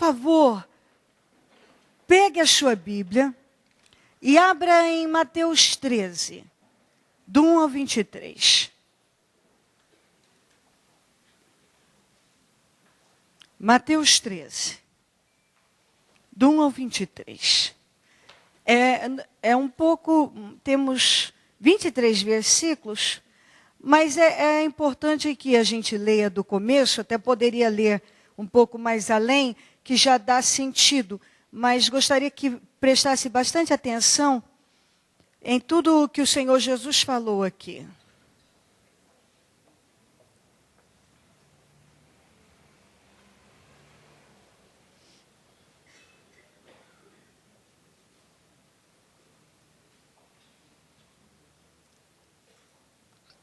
favor, pegue a sua Bíblia e abra em Mateus 13, do 1 ao 23. Mateus 13, do 1 ao 23. É um pouco, temos 23 versículos, mas é importante que a gente leia do começo, até poderia ler um pouco mais além, que já dá sentido, mas gostaria que prestasse bastante atenção em tudo que o Senhor Jesus falou aqui.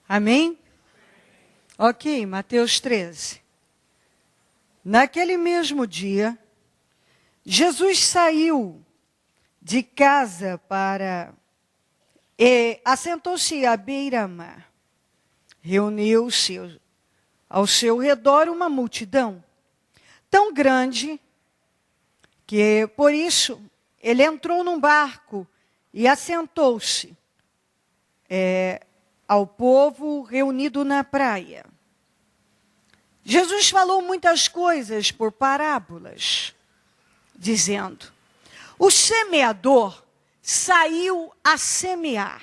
Amém? Ok, Mateus 13. Naquele mesmo dia, Jesus saiu de casa e assentou-se à beira-mar. Reuniu-se ao seu redor uma multidão tão grande que, por isso, ele entrou num barco e assentou-se ao povo reunido na praia. Jesus falou muitas coisas por parábolas, dizendo: o semeador saiu a semear.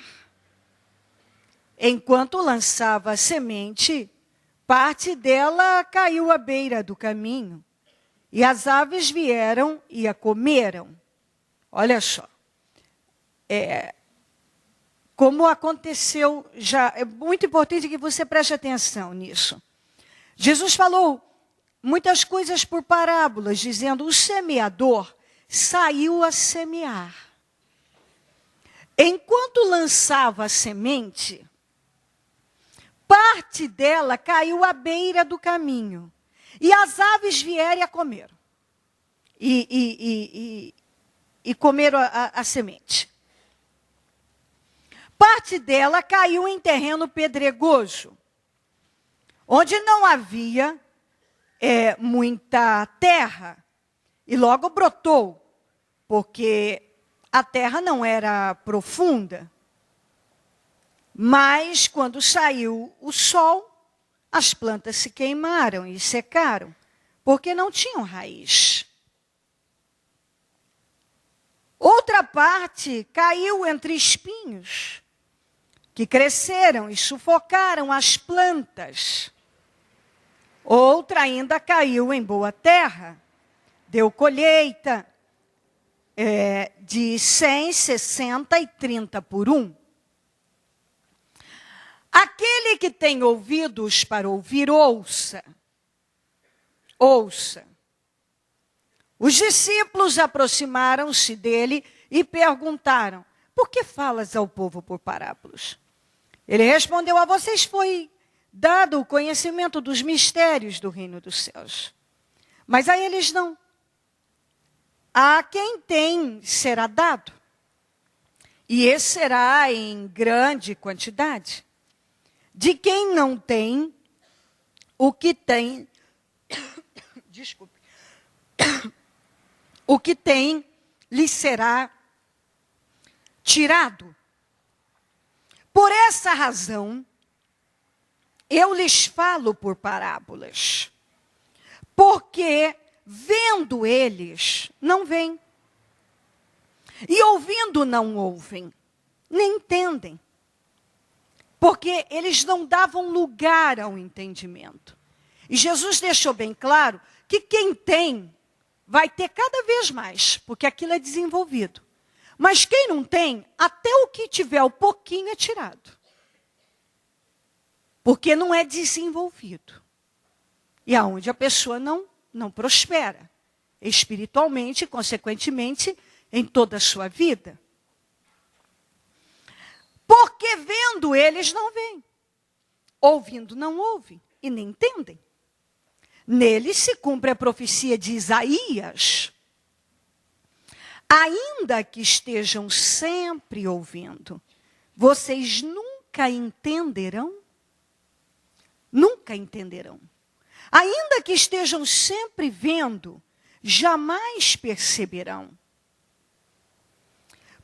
Enquanto lançava a semente, parte dela caiu à beira do caminho, e as aves vieram e a comeram. Olha só. Como aconteceu já, é muito importante que você preste atenção nisso. Jesus falou muitas coisas por parábolas, dizendo: o semeador saiu a semear. Enquanto lançava a semente, parte dela caiu à beira do caminho, e as aves vieram e a comeram. E comeram a semente. Parte dela caiu em terreno pedregoso, onde não havia muita terra, e logo brotou, porque a terra não era profunda. Mas quando saiu o sol, as plantas se queimaram e secaram, porque não tinham raiz. Outra parte caiu entre espinhos, que cresceram e sufocaram as plantas. Outra ainda caiu em boa terra, deu colheita de 100, 60 e 30 por 1. Aquele que tem ouvidos para ouvir, ouça. Ouça. Os discípulos aproximaram-se dele e perguntaram: por que falas ao povo por parábolas? Ele respondeu: a vocês foi dado o conhecimento dos mistérios do reino dos céus, mas a eles não. A quem tem será dado, e esse será em grande quantidade. De quem não tem, o que tem, desculpe, o que tem lhe será tirado. Por essa razão, eu lhes falo por parábolas, porque vendo eles, não veem, e ouvindo não ouvem, nem entendem, porque eles não davam lugar ao entendimento. E Jesus deixou bem claro que quem tem vai ter cada vez mais, porque aquilo é desenvolvido. Mas quem não tem, até o que tiver o pouquinho é tirado. Porque não é desenvolvido. E aonde a pessoa não prospera, espiritualmente, consequentemente, em toda a sua vida. Porque vendo eles não veem, ouvindo não ouvem e nem entendem. Neles se cumpre a profecia de Isaías. Ainda que estejam sempre ouvindo, vocês nunca entenderão. Nunca entenderão. Ainda que estejam sempre vendo, jamais perceberão.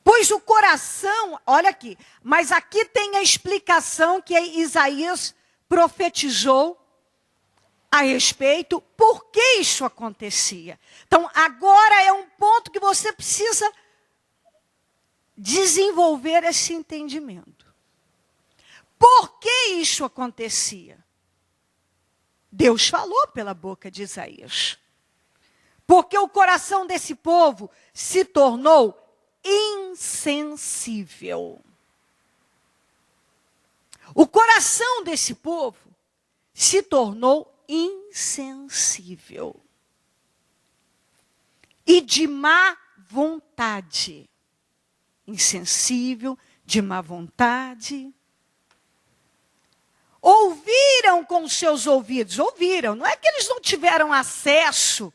Pois o coração, olha aqui, mas aqui tem a explicação que Isaías profetizou a respeito, por que isso acontecia. Então, agora é um ponto que você precisa desenvolver esse entendimento. Por que isso acontecia? Deus falou pela boca de Isaías. Porque o coração desse povo se tornou insensível. O coração desse povo se tornou insensível e de má vontade. Insensível, de má vontade. Ouviram com seus ouvidos, ouviram, não é que eles não tiveram acesso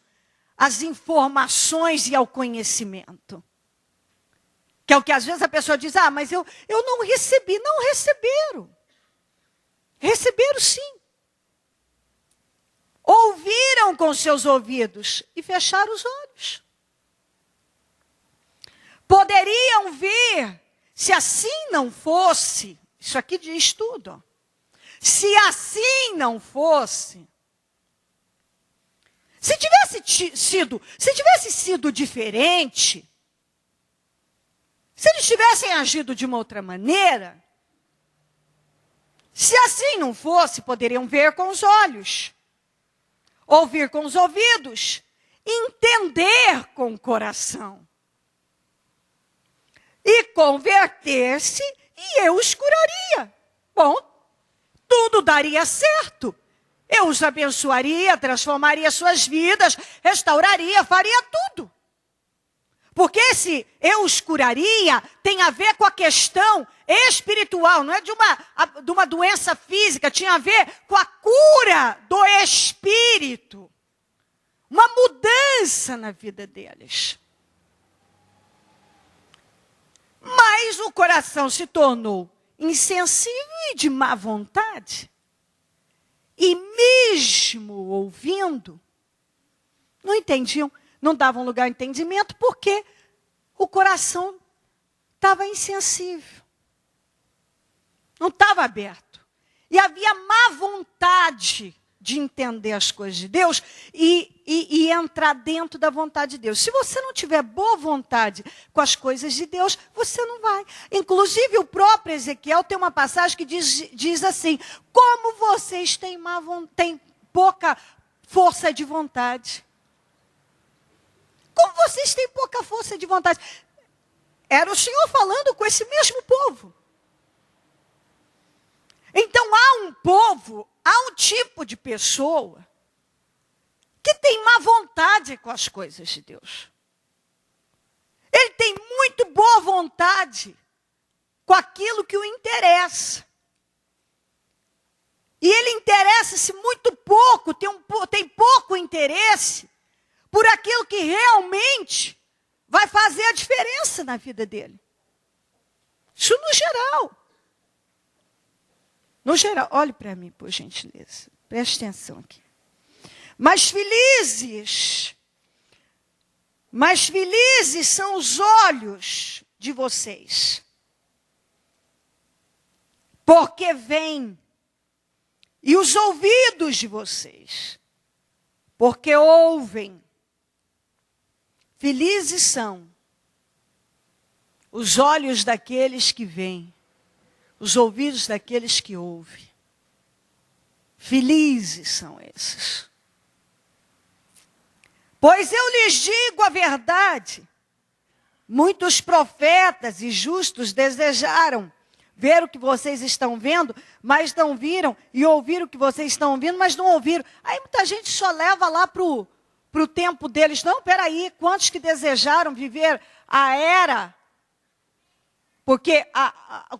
às informações e ao conhecimento. Que é o que às vezes a pessoa diz, mas eu não recebi. Não receberam. Receberam sim. Ouviram com seus ouvidos e fecharam os olhos. Poderiam vir, se assim não fosse, isso aqui diz tudo, ó. Se assim não fosse, se tivesse sido diferente, se eles tivessem agido de uma outra maneira, se assim não fosse, poderiam ver com os olhos, ouvir com os ouvidos, entender com o coração e converter-se e eu os curaria. Bom, tudo daria certo. Eu os abençoaria, transformaria suas vidas, restauraria, faria tudo. Porque esse eu os curaria tem a ver com a questão espiritual, não é de uma doença física, tinha a ver com a cura do espírito. Uma mudança na vida deles. Mas o coração se tornou insensível e de má vontade. E mesmo ouvindo, não entendiam, não davam lugar ao entendimento, porque o coração estava insensível. Não estava aberto. E havia má vontade de entender as coisas de Deus e entrar dentro da vontade de Deus. Se você não tiver boa vontade com as coisas de Deus, você não vai. Inclusive, o próprio Ezequiel tem uma passagem que diz assim, como vocês têm pouca força de vontade. Como vocês têm pouca força de vontade. Era o Senhor falando com esse mesmo povo. Então, há um tipo de pessoa que tem má vontade com as coisas de Deus. Ele tem muito boa vontade com aquilo que o interessa. E ele interessa-se muito pouco, tem pouco interesse por aquilo que realmente vai fazer a diferença na vida dele. Isso no geral. No geral, olhe para mim, por gentileza. Preste atenção aqui. Mas felizes são os olhos de vocês. Porque veem. E os ouvidos de vocês. Porque ouvem. Felizes são os olhos daqueles que veem. Os ouvidos daqueles que ouvem. Felizes são esses. Pois eu lhes digo a verdade. Muitos profetas e justos desejaram ver o que vocês estão vendo, mas não viram. E ouvir o que vocês estão ouvindo, mas não ouviram. Aí muita gente só leva lá para o tempo deles. Não, peraí, quantos que desejaram viver a era? Porque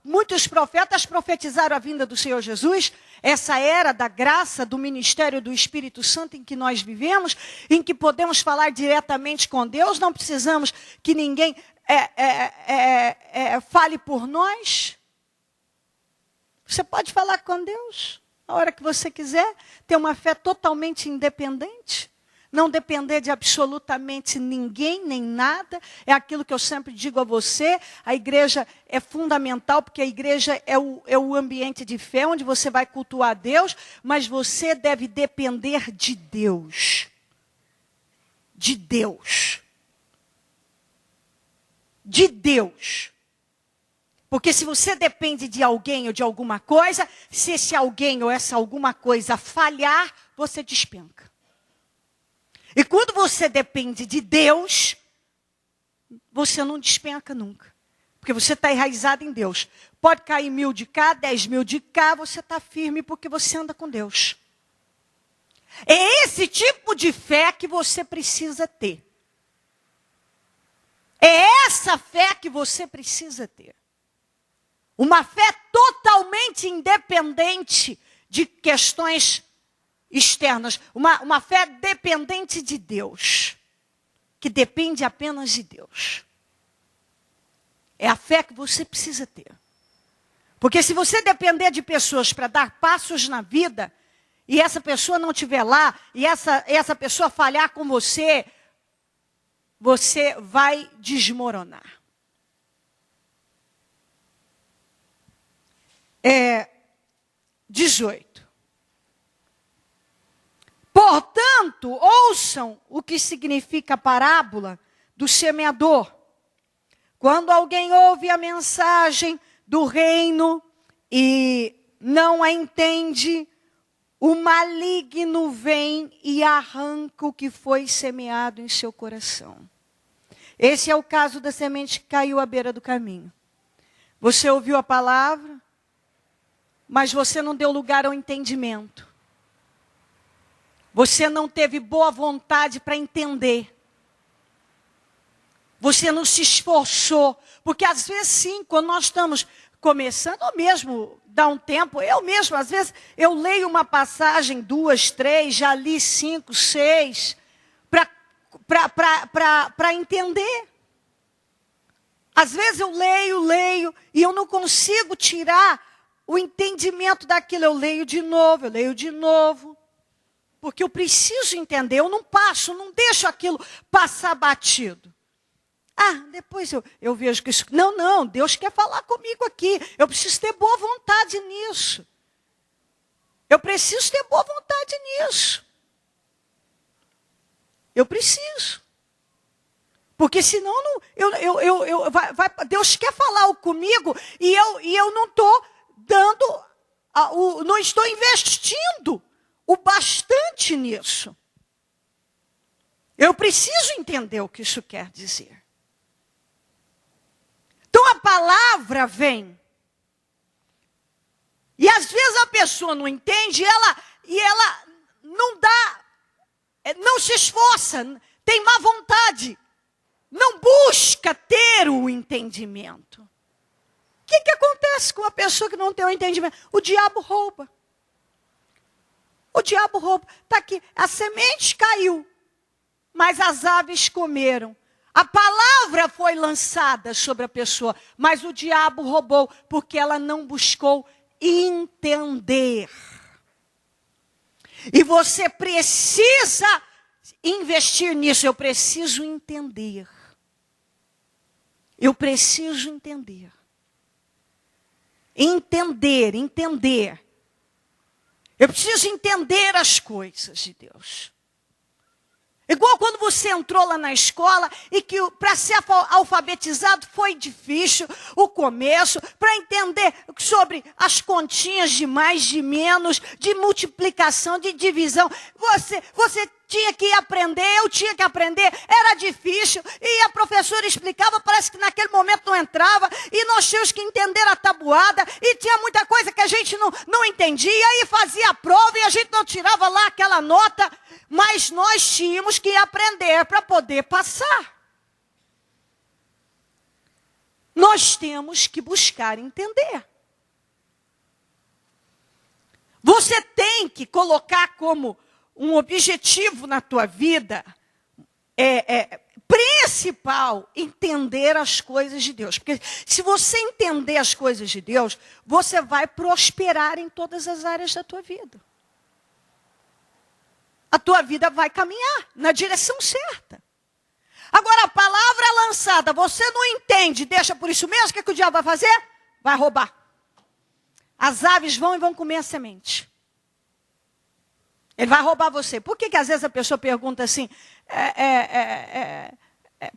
muitos profetas profetizaram a vinda do Senhor Jesus, essa era da graça, do ministério do Espírito Santo em que nós vivemos, em que podemos falar diretamente com Deus, não precisamos que ninguém fale por nós. Você pode falar com Deus a hora que você quiser, ter uma fé totalmente independente. não depender de absolutamente ninguém, nem nada. É aquilo que eu sempre digo a você, a igreja é fundamental, porque a igreja é o ambiente de fé, onde você vai cultuar a Deus, mas você deve depender de Deus. De Deus. De Deus. Porque se você depende de alguém ou de alguma coisa, se esse alguém ou essa alguma coisa falhar, você despenca. E quando você depende de Deus, você não despenca nunca. Porque você está enraizado em Deus. Pode cair 1000 de cá, 10.000 de cá, você está firme porque você anda com Deus. É esse tipo de fé que você precisa ter. É essa fé que você precisa ter. Uma fé totalmente independente de questões externas. Uma fé dependente de Deus. Que depende apenas de Deus. É a fé que você precisa ter. Porque se você depender de pessoas para dar passos na vida, e essa pessoa não estiver lá, e essa pessoa falhar com você, você vai desmoronar. 18. Portanto, ouçam o que significa a parábola do semeador. Quando alguém ouve a mensagem do reino e não a entende, o maligno vem e arranca o que foi semeado em seu coração. Esse é o caso da semente que caiu à beira do caminho. Você ouviu a palavra, mas você não deu lugar ao entendimento. Você não teve boa vontade para entender. Você não se esforçou. Porque às vezes sim, quando nós estamos começando, ou mesmo dá um tempo, eu mesmo, às vezes, eu leio uma passagem, 2, 3, já li 5, 6, para entender. Às vezes eu leio, e eu não consigo tirar o entendimento daquilo. Eu leio de novo, porque eu preciso entender, eu não deixo aquilo passar batido. Depois eu vejo que isso... Não, Deus quer falar comigo aqui. Eu preciso ter boa vontade nisso. Eu preciso ter boa vontade nisso. Eu preciso. Porque senão Deus quer falar comigo e eu não estou dando, não estou investindo o bastante nisso. Eu preciso entender o que isso quer dizer. Então a palavra vem. E às vezes a pessoa não entende e ela não dá, não se esforça, tem má vontade, não busca ter o entendimento. O que acontece com uma pessoa que não tem o entendimento? O diabo rouba. O diabo rouba. Está aqui, a semente caiu, mas as aves comeram. A palavra foi lançada sobre a pessoa, mas o diabo roubou, porque ela não buscou entender. E você precisa investir nisso. Eu preciso entender. Eu preciso entender. Entender. Eu preciso entender as coisas de Deus. Igual quando você entrou lá na escola e que para ser alfabetizado foi difícil o começo, para entender sobre as continhas de mais, de menos, de multiplicação, de divisão. Você tinha que aprender, eu tinha que aprender, era difícil, e a professora explicava, parece que naquele momento não entrava, e nós tínhamos que entender a tabuada, e tinha muita coisa que a gente não entendia, e fazia a prova, e a gente não tirava lá aquela nota, mas nós tínhamos que aprender para poder passar. Nós temos que buscar entender. Você tem que colocar como um objetivo na tua vida principal, entender as coisas de Deus. Porque se você entender as coisas de Deus, você vai prosperar em todas as áreas da tua vida. a tua vida vai caminhar na direção certa. Agora, a palavra é lançada, você não entende, deixa por isso mesmo, o que o diabo vai fazer? Vai roubar. As aves vão e vão comer a semente. Ele vai roubar você. Por que às vezes a pessoa pergunta assim,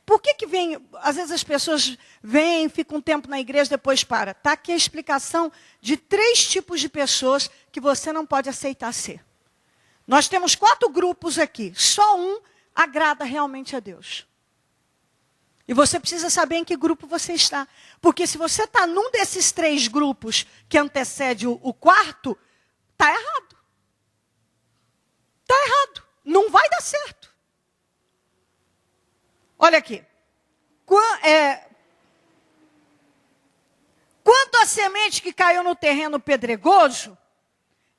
por que vem, às vezes as pessoas vêm, ficam um tempo na igreja, depois para. Está aqui a explicação de 3 tipos de pessoas que você não pode aceitar ser. Nós temos 4 grupos aqui, só um agrada realmente a Deus. E você precisa saber em que grupo você está. Porque se você está num desses 3 grupos que antecede o quarto, está errado. Está errado. Não vai dar certo. Olha aqui. Quanto à semente que caiu no terreno pedregoso,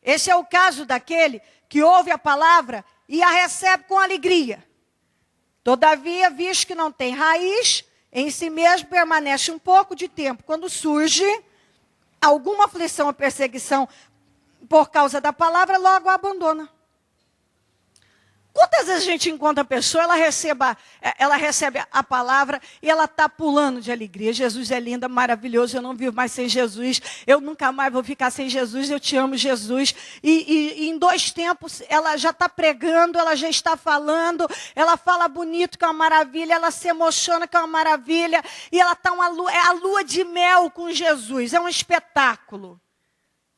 esse é o caso daquele que ouve a palavra e a recebe com alegria. Todavia, visto que não tem raiz, em si mesmo permanece um pouco de tempo. Quando surge alguma aflição ou perseguição por causa da palavra, logo a abandona. Quantas vezes a gente encontra a pessoa, ela recebe a palavra e ela está pulando de alegria. Jesus é linda, maravilhoso, eu não vivo mais sem Jesus, eu nunca mais vou ficar sem Jesus, eu te amo, Jesus. E em 2 tempos, ela já está pregando, ela já está falando, ela fala bonito, que é uma maravilha, ela se emociona, que é uma maravilha, e ela está é a lua de mel com Jesus, é um espetáculo.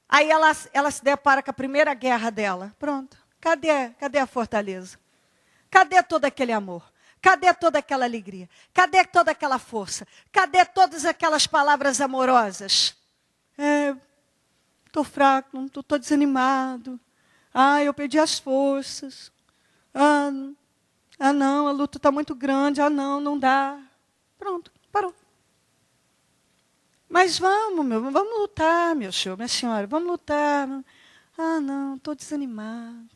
Aí ela se depara com a primeira guerra dela, pronto. Cadê a fortaleza? Cadê todo aquele amor? Cadê toda aquela alegria? Cadê toda aquela força? Cadê todas aquelas palavras amorosas? Estou fraco, estou desanimado. Eu perdi as forças. Não, a luta está muito grande. Não dá. Pronto, parou. Mas vamos lutar, meu senhor, minha senhora, vamos lutar. Não, estou desanimado.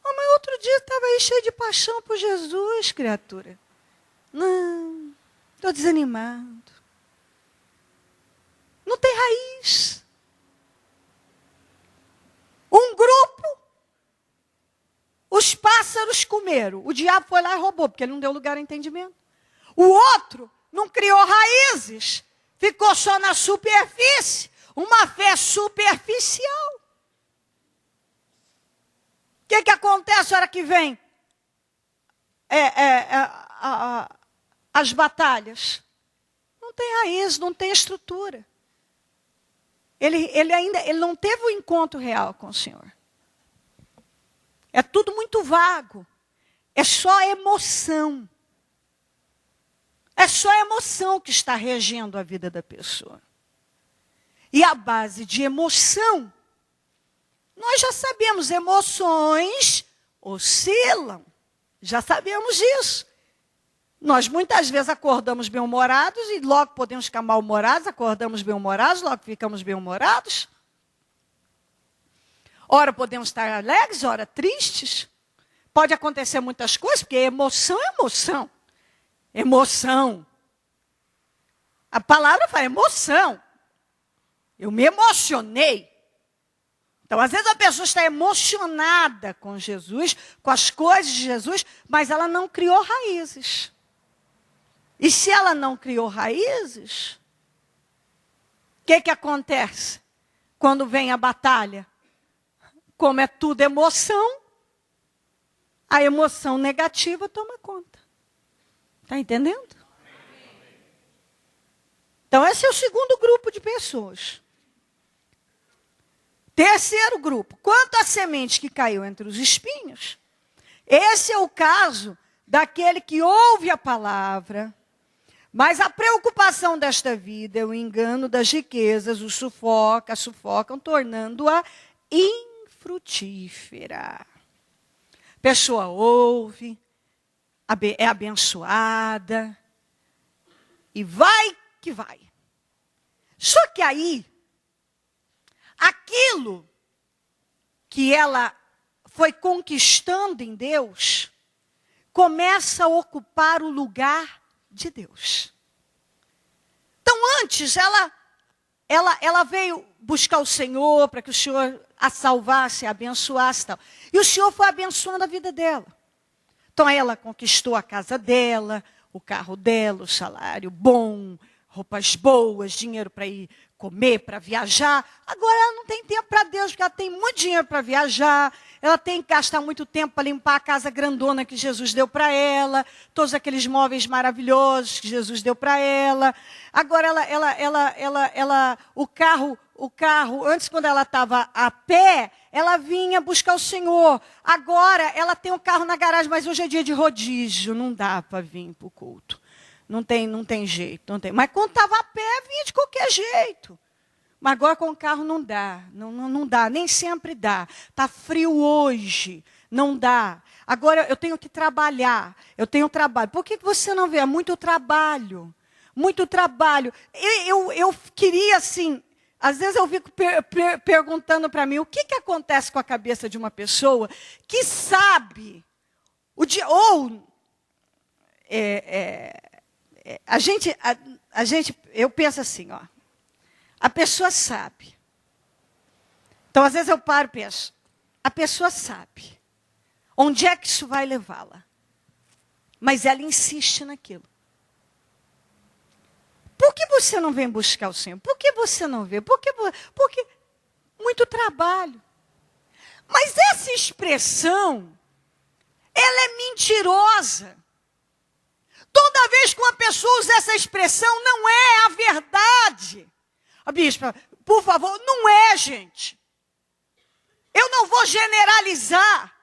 Mas outro dia estava aí cheio de paixão por Jesus, criatura. Não, estou desanimado. Não tem raiz. Um grupo, os pássaros comeram. O diabo foi lá e roubou, porque ele não deu lugar ao entendimento. O outro não criou raízes, ficou só na superfície. Uma fé superficial. O que acontece na hora que vem as batalhas? Não tem raiz, não tem estrutura. Ele não teve um encontro real com o Senhor. É tudo muito vago. É só emoção. É só emoção que está regendo a vida da pessoa. E a base de emoção, nós já sabemos, emoções oscilam. Já sabemos disso. Nós muitas vezes acordamos bem-humorados e logo podemos ficar mal-humorados, acordamos bem-humorados, logo ficamos bem-humorados. Ora podemos estar alegres, ora tristes. Pode acontecer muitas coisas, porque emoção é emoção. Emoção. A palavra fala emoção. Eu me emocionei. Então, às vezes a pessoa está emocionada com Jesus, com as coisas de Jesus, mas ela não criou raízes. E se ela não criou raízes, o que acontece quando vem a batalha? Como é tudo emoção, a emoção negativa toma conta. Está entendendo? Então, esse é o segundo grupo de pessoas. Terceiro grupo, quanto à semente que caiu entre os espinhos, esse é o caso daquele que ouve a palavra, mas a preocupação desta vida é o engano das riquezas, o sufocam, tornando-a infrutífera. A pessoa ouve, é abençoada, e vai que vai. Só que aí, aquilo que ela foi conquistando em Deus, começa a ocupar o lugar de Deus. Então, antes, ela buscar o Senhor, para que o Senhor a salvasse, a abençoasse e tal. E o Senhor foi abençoando a vida dela. Então ela conquistou a casa dela, o carro dela, o salário bom, roupas boas, dinheiro para ir comer, para viajar. Agora ela não tem tempo para Deus, porque ela tem muito dinheiro para viajar. Ela tem que gastar muito tempo para limpar a casa grandona que Jesus deu para ela, todos aqueles móveis maravilhosos que Jesus deu para ela. Agora o carro, antes quando ela estava a pé, ela vinha buscar o Senhor. Agora ela tem um carro na garagem, mas hoje é dia de rodízio, não dá para vir para o culto. Não tem jeito, não tem. Mas quando estava a pé, vinha de qualquer jeito. Mas agora com o carro não dá, não dá, nem sempre dá. Está frio hoje, não dá. Agora eu tenho que trabalhar, eu tenho trabalho. Por que você não vê? É muito trabalho, muito trabalho. Eu queria assim, às vezes eu fico perguntando para mim, o que acontece com a cabeça de uma pessoa que sabe, eu penso assim, ó. A pessoa sabe. Então, às vezes eu paro e penso, a pessoa sabe. Onde é que isso vai levá-la? Mas ela insiste naquilo. Por que você não vem buscar o Senhor? Por que você não vê? Porque muito trabalho. Mas essa expressão, ela é mentirosa. Toda vez que uma pessoa usa essa expressão, não é a verdade. A bispa, por favor, não é, gente. Eu não vou generalizar.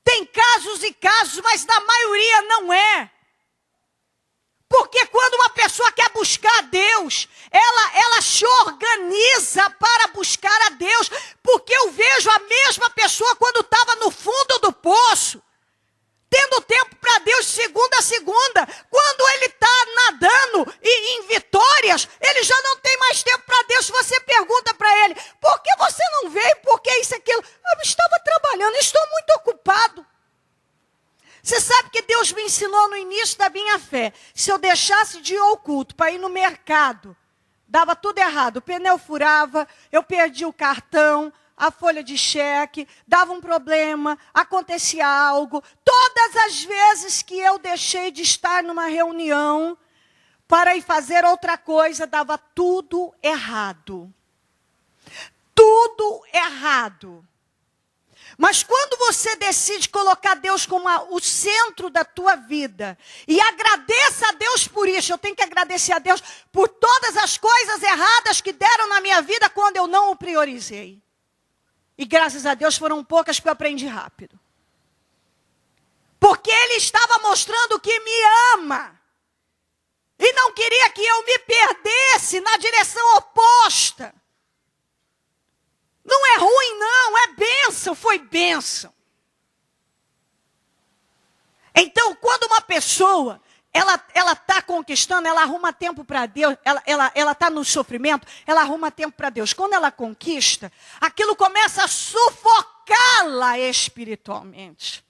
Tem casos e casos, mas na maioria não é. Porque quando uma pessoa quer buscar a Deus, ela se organiza para buscar a Deus. Porque eu vejo a mesma pessoa quando estava no fundo do poço, tendo tempo para Deus de segunda a segunda. Quando ele está nadando e em vitórias, ele já não tem mais tempo para Deus. Se você pergunta para ele, por que você não veio? Por que isso e aquilo? Eu estava trabalhando, estou muito ocupado. Você sabe que Deus me ensinou no início da minha fé. Se eu deixasse de ir ao culto para ir no mercado, dava tudo errado. O pneu furava, eu perdi o cartão, a folha de cheque, dava um problema, acontecia algo. Todas as vezes que eu deixei de estar numa reunião para ir fazer outra coisa, dava tudo errado. Tudo errado. Mas quando você decide colocar Deus como o centro da tua vida, e agradeça a Deus por isso, eu tenho que agradecer a Deus por todas as coisas erradas que deram na minha vida quando eu não o priorizei. E graças a Deus foram poucas que eu aprendi rápido. Porque Ele estava mostrando que me ama. E não queria que eu me perdesse na direção oposta. Não é ruim não, é bênção, foi bênção. Então, quando uma pessoa, ela está conquistando, ela arruma tempo para Deus, ela está no sofrimento, ela arruma tempo para Deus. Quando ela conquista, aquilo começa a sufocá-la espiritualmente.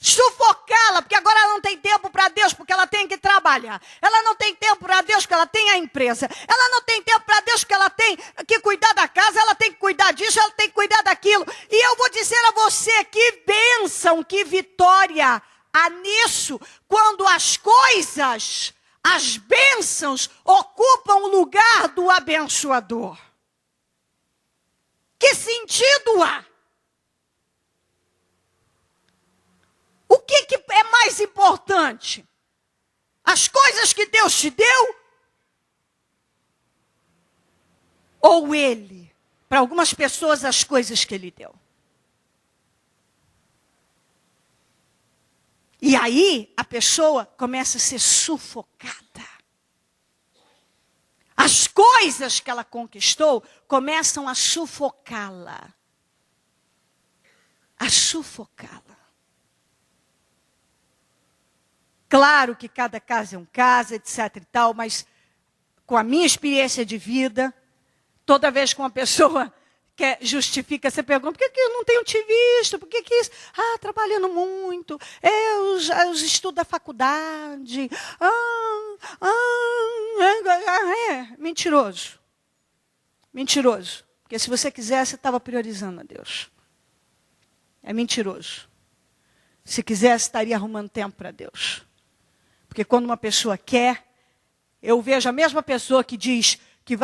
Sufocá-la, porque agora ela não tem tempo para Deus, porque ela tem que trabalhar. Ela não tem tempo para Deus, porque ela tem a empresa. Ela não tem tempo para Deus, porque ela tem que cuidar da casa, ela tem que cuidar disso, ela tem que cuidar daquilo. E eu vou dizer a você, que bênção, que vitória há nisso, quando as coisas, as bênçãos, ocupam o lugar do abençoador. Que sentido há? O que é mais importante? As coisas que Deus te deu? Ou Ele? Para algumas pessoas, as coisas que Ele deu. E aí, a pessoa começa a ser sufocada. As coisas que ela conquistou começam a sufocá-la. A sufocá-la. Claro que cada caso é um caso, etc e tal, mas com a minha experiência de vida, toda vez que uma pessoa justifica, você pergunta, por que eu não tenho te visto? Por que isso? Ah, trabalhando muito, os estudos da faculdade, mentiroso. Mentiroso. Porque se você quisesse, você estava priorizando a Deus. É mentiroso. Se quisesse, estaria arrumando tempo para Deus. Porque quando uma pessoa quer, eu vejo a mesma pessoa que diz que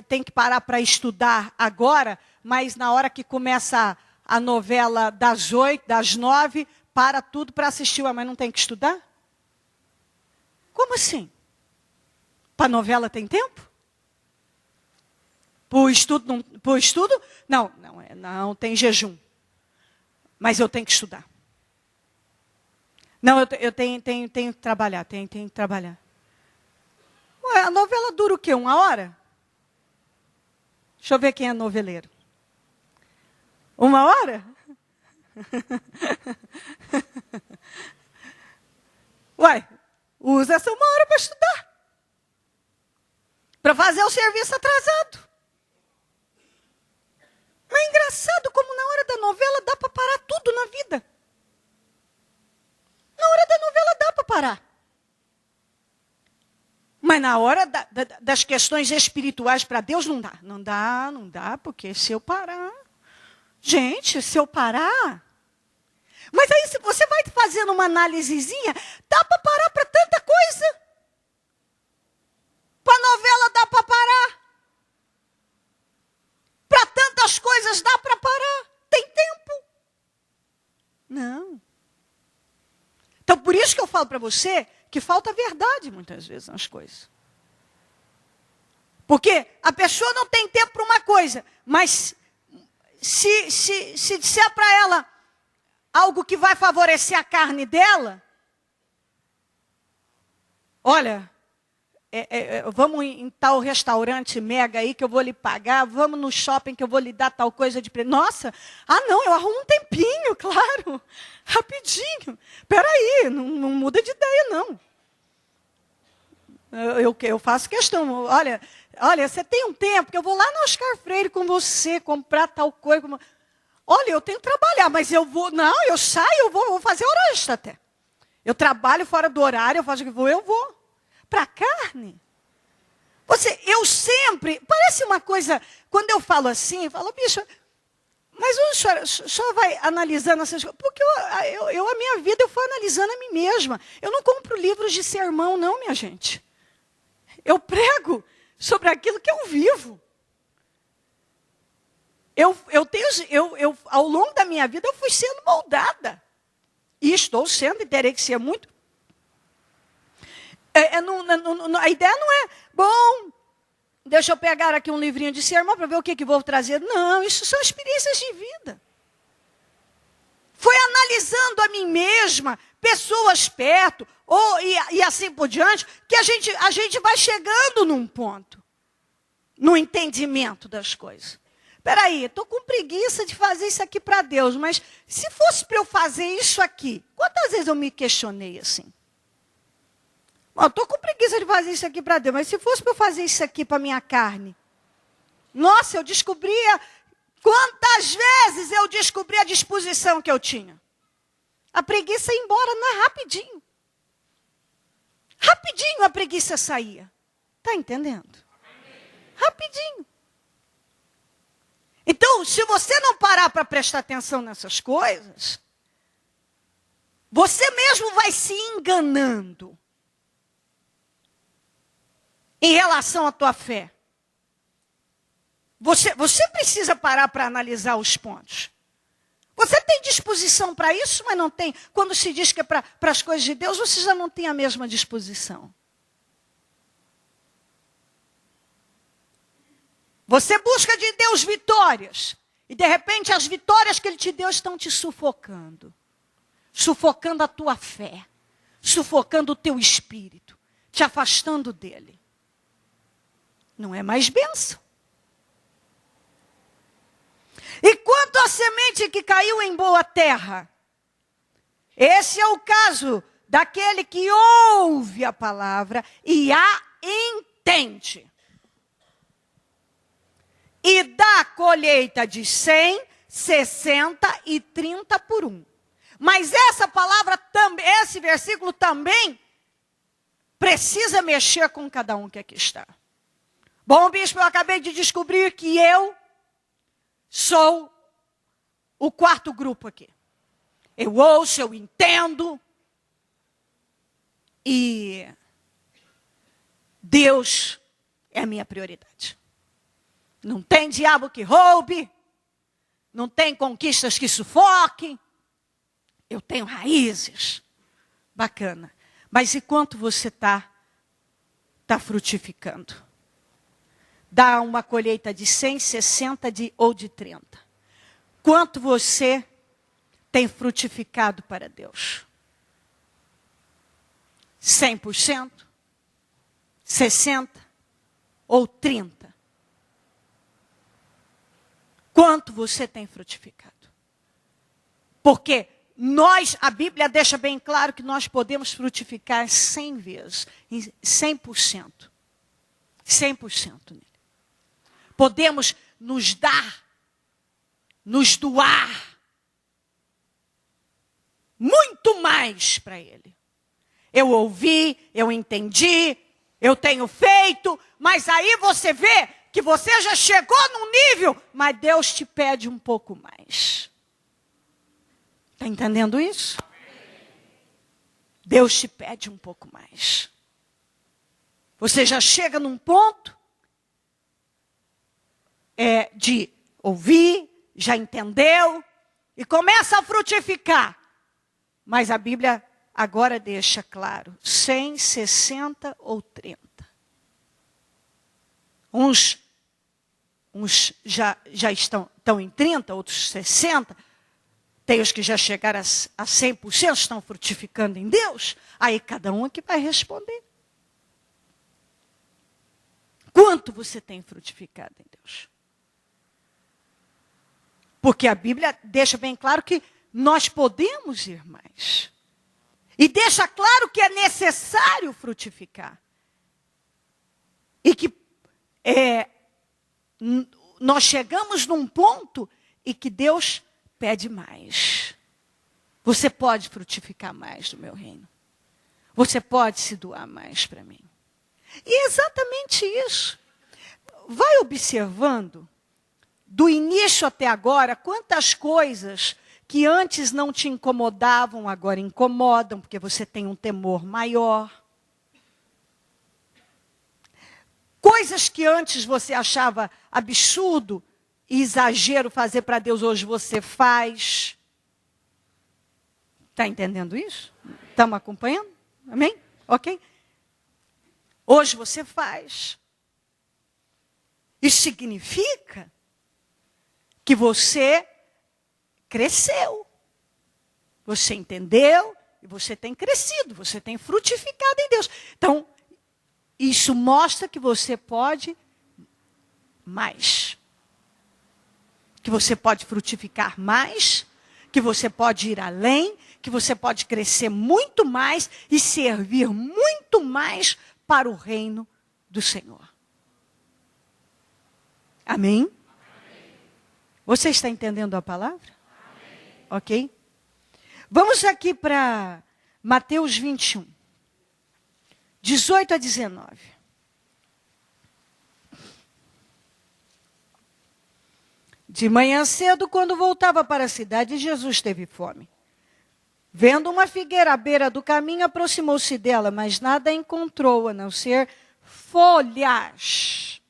tem que parar para estudar agora, mas na hora que começa a novela das 8, das 9, para tudo para assistir. Mas não tem que estudar? Como assim? Para a novela tem tempo? Para o estudo? Não, tem jejum. Mas eu tenho que estudar. Não, eu tenho que trabalhar, tenho que trabalhar. Ué, a novela dura o quê? 1 hora? Deixa eu ver quem é noveleiro. 1 hora? Ué, usa essa 1 hora para estudar. Para fazer o serviço atrasado. Mas é engraçado como na hora da novela dá para parar tudo na vida. Na hora da novela dá para parar. Mas na hora das questões espirituais para Deus não dá. Não dá, porque se eu parar... Gente, se eu parar... Mas aí se você vai fazendo uma análisezinha, dá para parar para tanta coisa. Para novela dá para parar. Para tantas coisas dá para parar. Tem tempo. Não. Então, por isso que eu falo para você que falta verdade muitas vezes nas coisas. Porque a pessoa não tem tempo para uma coisa, mas se disser para ela algo que vai favorecer a carne dela, olha, vamos em tal restaurante mega aí que eu vou lhe pagar, vamos no shopping que eu vou lhe dar tal coisa de presente. Nossa, não, eu arrumo um tempinho, claro, rapidinho. Peraí, não muda de ideia, não. Eu faço questão, olha, você tem um tempo que eu vou lá no Oscar Freire com você, comprar tal coisa. Olha, eu tenho que trabalhar, mas eu saio, eu vou fazer hora extra até. Eu trabalho fora do horário, eu vou. Para a carne. Eu sempre, parece uma coisa, quando eu falo assim, eu falo, bicho, mas o senhor vai analisando essas coisas, porque a minha vida eu fui analisando a mim mesma. Eu não compro livros de sermão, não, minha gente. Eu prego sobre aquilo que eu vivo. Ao longo da minha vida, eu fui sendo moldada. E estou sendo, e terei que ser muito. A ideia não é, bom, deixa eu pegar aqui um livrinho de sermão para ver o que vou trazer. Não, isso são experiências de vida. Foi analisando a mim mesma, pessoas perto, e assim por diante, que a gente vai chegando num ponto, no entendimento das coisas. Espera aí, estou com preguiça de fazer isso aqui para Deus, mas se fosse para eu fazer isso aqui, quantas vezes eu me questionei assim? Estou com preguiça de fazer isso aqui para Deus, mas se fosse para eu fazer isso aqui para a minha carne, nossa, eu descobria, quantas vezes eu descobri a disposição que eu tinha. A preguiça ia embora, rapidinho. Rapidinho a preguiça saía. Está entendendo? Rapidinho. Então, se você não parar para prestar atenção nessas coisas, você mesmo vai se enganando em relação à tua fé. Você precisa parar para analisar os pontos. Você tem disposição para isso, mas não tem. Quando se diz que é para as coisas de Deus, você já não tem a mesma disposição. Você busca de Deus vitórias. E de repente as vitórias que Ele te deu estão te sufocando. Sufocando a tua fé. Sufocando o teu espírito. Te afastando dEle. Não é mais bênção. E quanto à semente que caiu em boa terra? Esse é o caso daquele que ouve a palavra e a entende. E dá colheita de 100, 60 e 30 por 1. Mas essa palavra também, esse versículo também precisa mexer com cada um que aqui está. Bom, bispo, eu acabei de descobrir que eu sou o quarto grupo aqui. Eu ouço, eu entendo. E Deus é a minha prioridade. Não tem diabo que roube. Não tem conquistas que sufoquem. Eu tenho raízes. Bacana. Mas e quanto você está frutificando? Dá uma colheita de 100, 60 ou de 30. Quanto você tem frutificado para Deus? 100%? 60% ou 30%? Quanto você tem frutificado? Porque a Bíblia deixa bem claro que nós podemos frutificar 100 vezes, 100%. 100% nele. Podemos nos dar, nos doar muito mais para Ele. Eu ouvi, eu entendi, eu tenho feito, mas aí você vê que você já chegou num nível, mas Deus te pede um pouco mais. Está entendendo isso? Deus te pede um pouco mais. Você já chega num ponto de ouvir, já entendeu, e começa a frutificar. Mas a Bíblia agora deixa claro, 100, 60 ou 30. Uns já estão em 30, outros 60. Tem os que já chegaram a 100%, estão frutificando em Deus. Aí cada um aqui vai responder. Quanto você tem frutificado em Deus? Porque a Bíblia deixa bem claro que nós podemos ir mais. E deixa claro que é necessário frutificar. E que nós chegamos num ponto em que Deus pede mais. Você pode frutificar mais do meu reino. Você pode se doar mais para mim. E é exatamente isso. Vai observando, do início até agora, quantas coisas que antes não te incomodavam, agora incomodam, porque você tem um temor maior. Coisas que antes você achava absurdo e exagero fazer para Deus, hoje você faz. Está entendendo isso? Estamos acompanhando? Amém? Ok? Hoje você faz. Isso significa que você cresceu. Você entendeu e você tem crescido, você tem frutificado em Deus. Então, isso mostra que você pode mais. Que você pode frutificar mais, que você pode ir além, que você pode crescer muito mais e servir muito mais para o reino do Senhor. Amém? Você está entendendo a palavra? Amém. Ok? Vamos aqui para Mateus 21. 18 a 19. De manhã cedo, quando voltava para a cidade, Jesus teve fome. Vendo uma figueira à beira do caminho, aproximou-se dela, mas nada encontrou, a não ser folhas.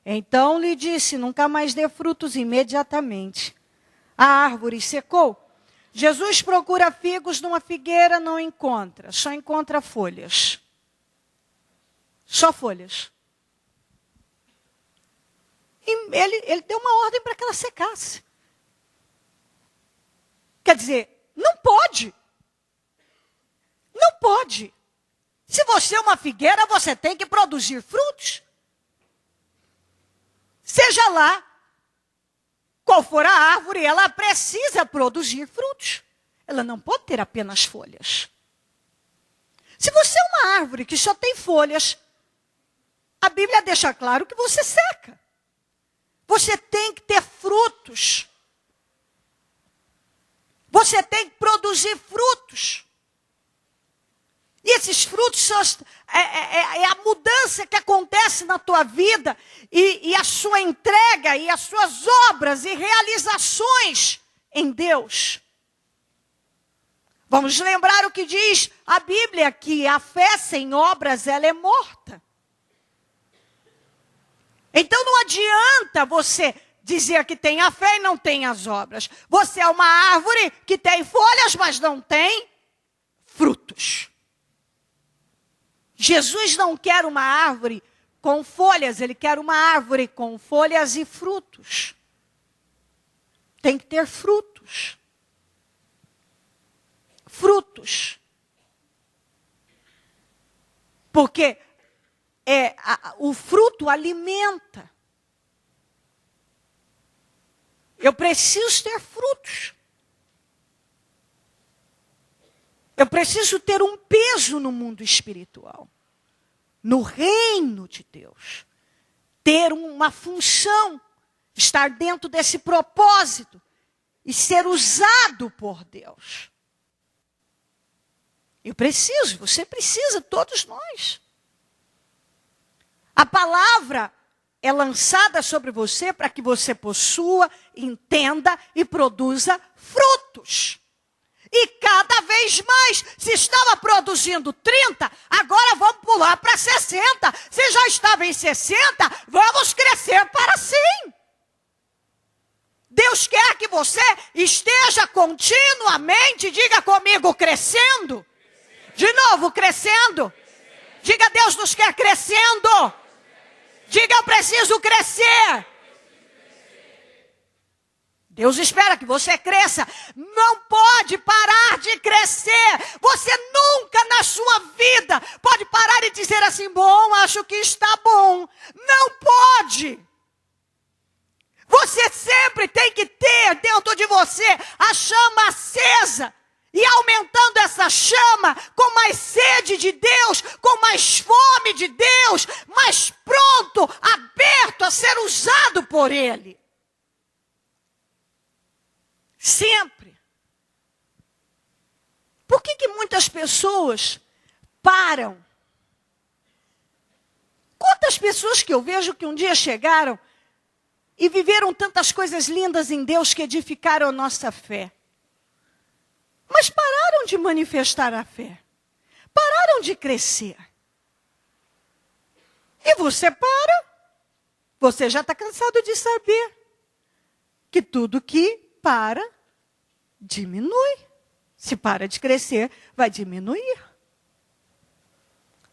Então lhe disse, nunca mais dê frutos imediatamente. A árvore secou. Jesus procura figos numa figueira, não encontra, só encontra folhas. Só folhas. E ele deu uma ordem para que ela secasse. Quer dizer, não pode. Não pode. Se você é uma figueira, você tem que produzir frutos. Seja lá qual for a árvore, ela precisa produzir frutos. Ela não pode ter apenas folhas. Se você é uma árvore que só tem folhas, a Bíblia deixa claro que você seca. Você tem que ter frutos. Você tem que produzir frutos. E esses frutos é a mudança que acontece na tua vida e a sua entrega e as suas obras e realizações em Deus. Vamos lembrar o que diz a Bíblia, que a fé sem obras, ela é morta. Então não adianta você dizer que tem a fé e não tem as obras. Você é uma árvore que tem folhas, mas não tem frutos. Jesus não quer uma árvore com folhas, ele quer uma árvore com folhas e frutos. Tem que ter frutos. Frutos. Porque o fruto alimenta. Eu preciso ter frutos. Eu preciso ter um peso no mundo espiritual. No reino de Deus. Ter uma função. Estar dentro desse propósito. E ser usado por Deus. Eu preciso, você precisa, todos nós. A palavra é lançada sobre você para que você possua, entenda e produza frutos. E cada vez mais, se estava produzindo 30, agora vamos pular para 60. Se já estava em 60, vamos crescer para 100. Deus quer que você esteja continuamente, diga comigo, crescendo. De novo, crescendo. Diga, Deus nos quer crescendo. Diga, eu preciso crescer. Deus espera que você cresça. Não pode parar de crescer. Você nunca na sua vida pode parar e dizer assim, bom, acho que está bom. Não pode. Você sempre tem que ter dentro de você a chama acesa. E aumentando essa chama com mais sede de Deus, com mais fome de Deus, mais pronto, aberto a ser usado por Ele. Sempre. Por que muitas pessoas param? Quantas pessoas que eu vejo que um dia chegaram e viveram tantas coisas lindas em Deus que edificaram a nossa fé. Mas pararam de manifestar a fé. Pararam de crescer. E você para. Você já está cansado de saber que tudo que para, diminui. Se para de crescer, vai diminuir.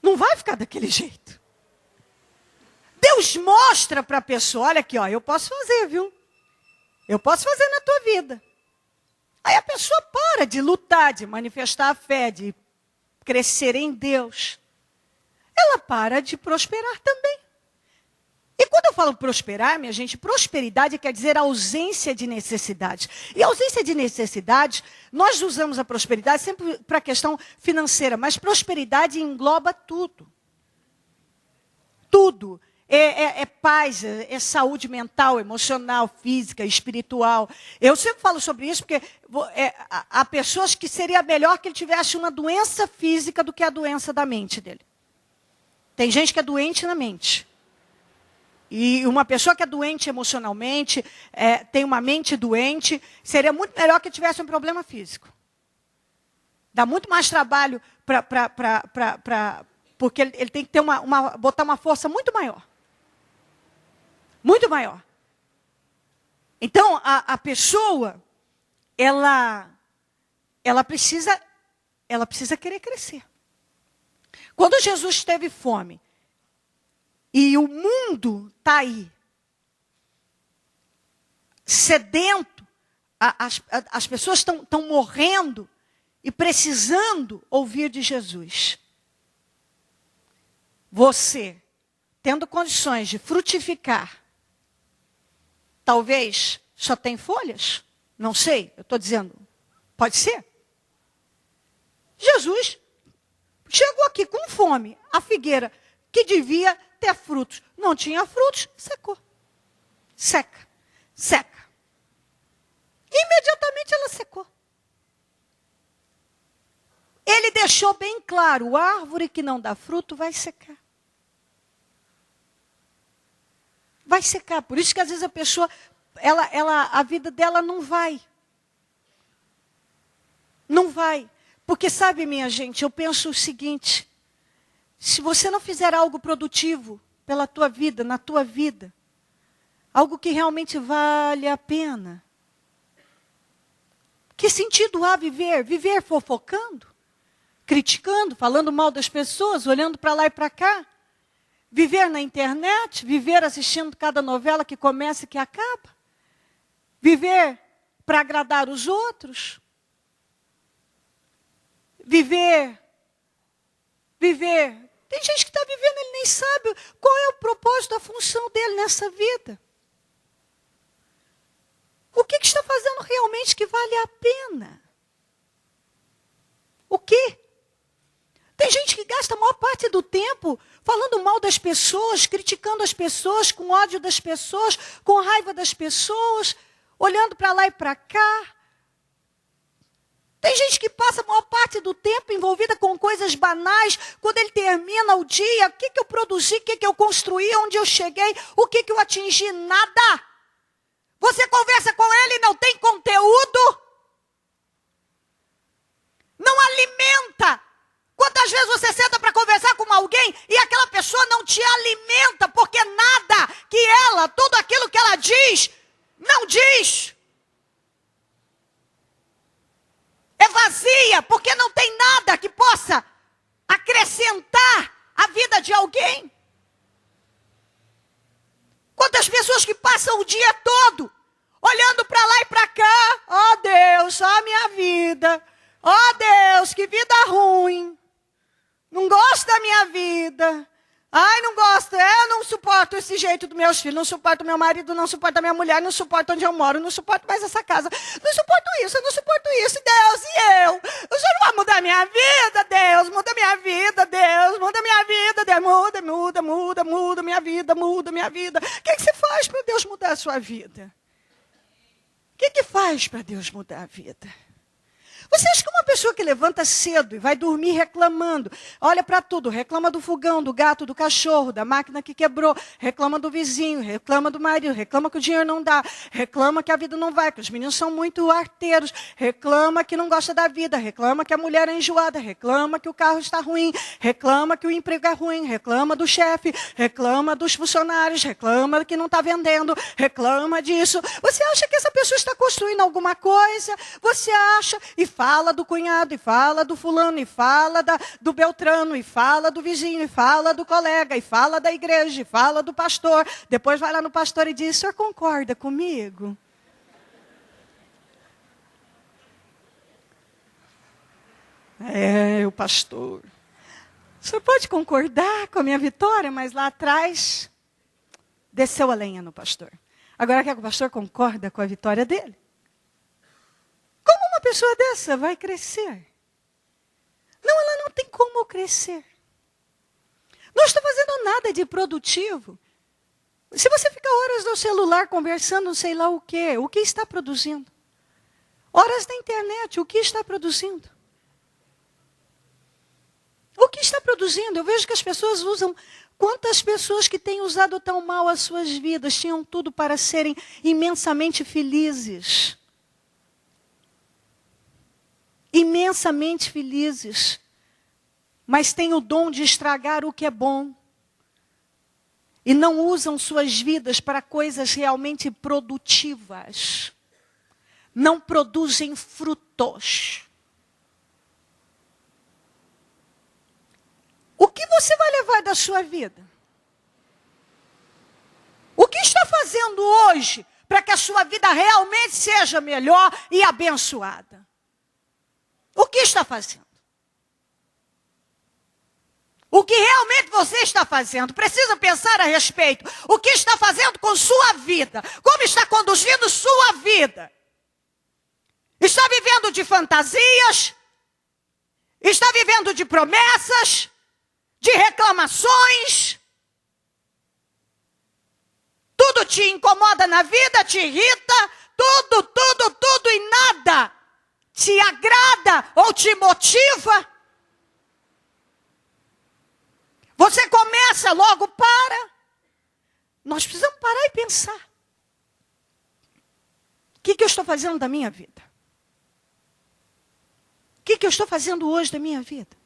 Não vai ficar daquele jeito. Deus mostra para a pessoa, olha aqui, ó, eu posso fazer, viu? Eu posso fazer na tua vida. Aí a pessoa para de lutar, de manifestar a fé, de crescer em Deus. Ela para de prosperar também. E quando eu falo prosperar, minha gente, prosperidade quer dizer ausência de necessidades. E ausência de necessidades, nós usamos a prosperidade sempre para a questão financeira, mas prosperidade engloba tudo. Tudo. É paz, é saúde mental, emocional, física, espiritual. Eu sempre falo sobre isso porque há pessoas que seria melhor que ele tivesse uma doença física do que a doença da mente dele. Tem gente que é doente na mente. E uma pessoa que é doente emocionalmente, tem uma mente doente, seria muito melhor que tivesse um problema físico. Dá muito mais trabalho porque ele tem que ter botar uma força muito maior. Muito maior. Então, a pessoa, ela precisa querer crescer. Quando Jesus teve fome, e o mundo está aí, sedento, as pessoas estão morrendo e precisando ouvir de Jesus. Você, tendo condições de frutificar, talvez só tem folhas? Não sei, eu estou dizendo. Pode ser? Jesus chegou aqui com fome. A figueira que devia ter frutos. Não tinha frutos, secou. Seca. Seca. Imediatamente ela secou. ele deixou bem claro, a árvore que não dá fruto vai secar. Vai secar. Por isso que às vezes a pessoa, a vida dela não vai. Não vai. Porque sabe, minha gente, eu penso o seguinte, se você não fizer algo produtivo pela tua vida, na tua vida, algo que realmente vale a pena, que sentido há viver? Viver fofocando, criticando, falando mal das pessoas, olhando para lá e para cá? Viver na internet, viver assistindo cada novela que começa e que acaba? Viver para agradar os outros? Viver. Tem gente que está vivendo, ele nem sabe qual é o propósito, a função dele nessa vida. O que está fazendo realmente que vale a pena? O quê? Tem gente que gasta a maior parte do tempo falando mal das pessoas, criticando as pessoas, com ódio das pessoas, com raiva das pessoas, olhando para lá e para cá. Tem gente que passa a maior parte do tempo envolvida com coisas banais. Quando ele termina o dia, o que eu produzi, o que eu construí, onde eu cheguei, o que eu atingi? Nada. Você conversa com ele e não tem conteúdo? Não alimenta. Quantas vezes você senta para conversar com alguém e aquela pessoa não te alimenta, porque nada que ela, tudo aquilo que ela diz, não diz. É vazia, porque não tem nada que possa acrescentar a vida de alguém. Quantas pessoas que passam o dia todo olhando para lá e para cá. Oh Deus, ó minha vida. Oh Deus, que vida ruim. Não gosto da minha vida. Ai, não gosto. Eu não suporto esse jeito dos meus filhos. Não suporto meu marido, não suporto a minha mulher, não suporto onde eu moro, não suporto mais essa casa. Não suporto isso, eu não suporto isso. Deus, e eu? O Senhor não vai mudar a minha vida, Deus. Muda a minha vida, Deus. Muda a minha vida, Deus. Muda minha vida, muda minha vida. O que você faz para Deus mudar a sua vida? O que faz para Deus mudar a vida? Você acha que uma pessoa que levanta cedo e vai dormir reclamando, olha para tudo, reclama do fogão, do gato, do cachorro, da máquina que quebrou, reclama do vizinho, reclama do marido, reclama que o dinheiro não dá, reclama que a vida não vai, que os meninos são muito arteiros, reclama que não gosta da vida, reclama que a mulher é enjoada, reclama que o carro está ruim, reclama que o emprego é ruim, reclama do chefe, reclama dos funcionários, reclama que não está vendendo, reclama disso. Você acha que essa pessoa está construindo alguma coisa? Você acha e fala do cunhado, e fala do fulano, e fala do Beltrano, e fala do vizinho, e fala do colega, e fala da igreja, e fala do pastor. Depois vai lá no pastor e diz, o senhor concorda comigo? O pastor. O senhor pode concordar com a minha vitória, mas lá atrás desceu a lenha no pastor. Agora quer que o pastor concorda com a vitória dele? Como uma pessoa dessa vai crescer? Não, ela não tem como crescer. Não está fazendo nada de produtivo. Se você fica horas no celular conversando, sei lá o que está produzindo? Horas na internet, o que está produzindo? O que está produzindo? Eu vejo que as pessoas usam. Quantas pessoas que têm usado tão mal as suas vidas, tinham tudo para serem imensamente felizes. Imensamente felizes, mas têm o dom de estragar o que é bom e não usam suas vidas para coisas realmente produtivas, não produzem frutos. O que você vai levar da sua vida? O que está fazendo hoje para que a sua vida realmente seja melhor e abençoada? O que está fazendo? O que realmente você está fazendo? Precisa pensar a respeito. O que está fazendo com sua vida? Como está conduzindo sua vida? Está vivendo de fantasias? Está vivendo de promessas? De reclamações? Tudo te incomoda na vida, te irrita? Tudo e nada te agrada ou te motiva? passa logo, para. Nós precisamos parar e pensar. O que eu estou fazendo da minha vida? O que eu estou fazendo hoje da minha vida?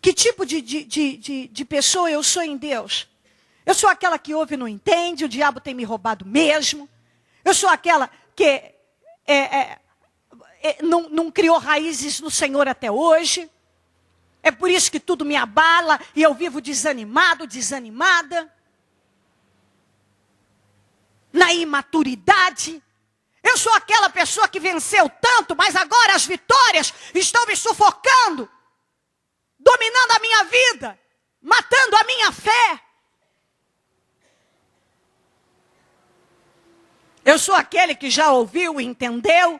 Que tipo de pessoa eu sou em Deus? Eu sou aquela que ouve e não entende, o diabo tem me roubado mesmo. Eu sou aquela que não criou raízes no Senhor até hoje. É por isso que tudo me abala e eu vivo desanimado, desanimada. Na imaturidade. Eu sou aquela pessoa que venceu tanto, mas agora as vitórias estão me sufocando, dominando a minha vida, matando a minha fé. Eu sou aquele que já ouviu, entendeu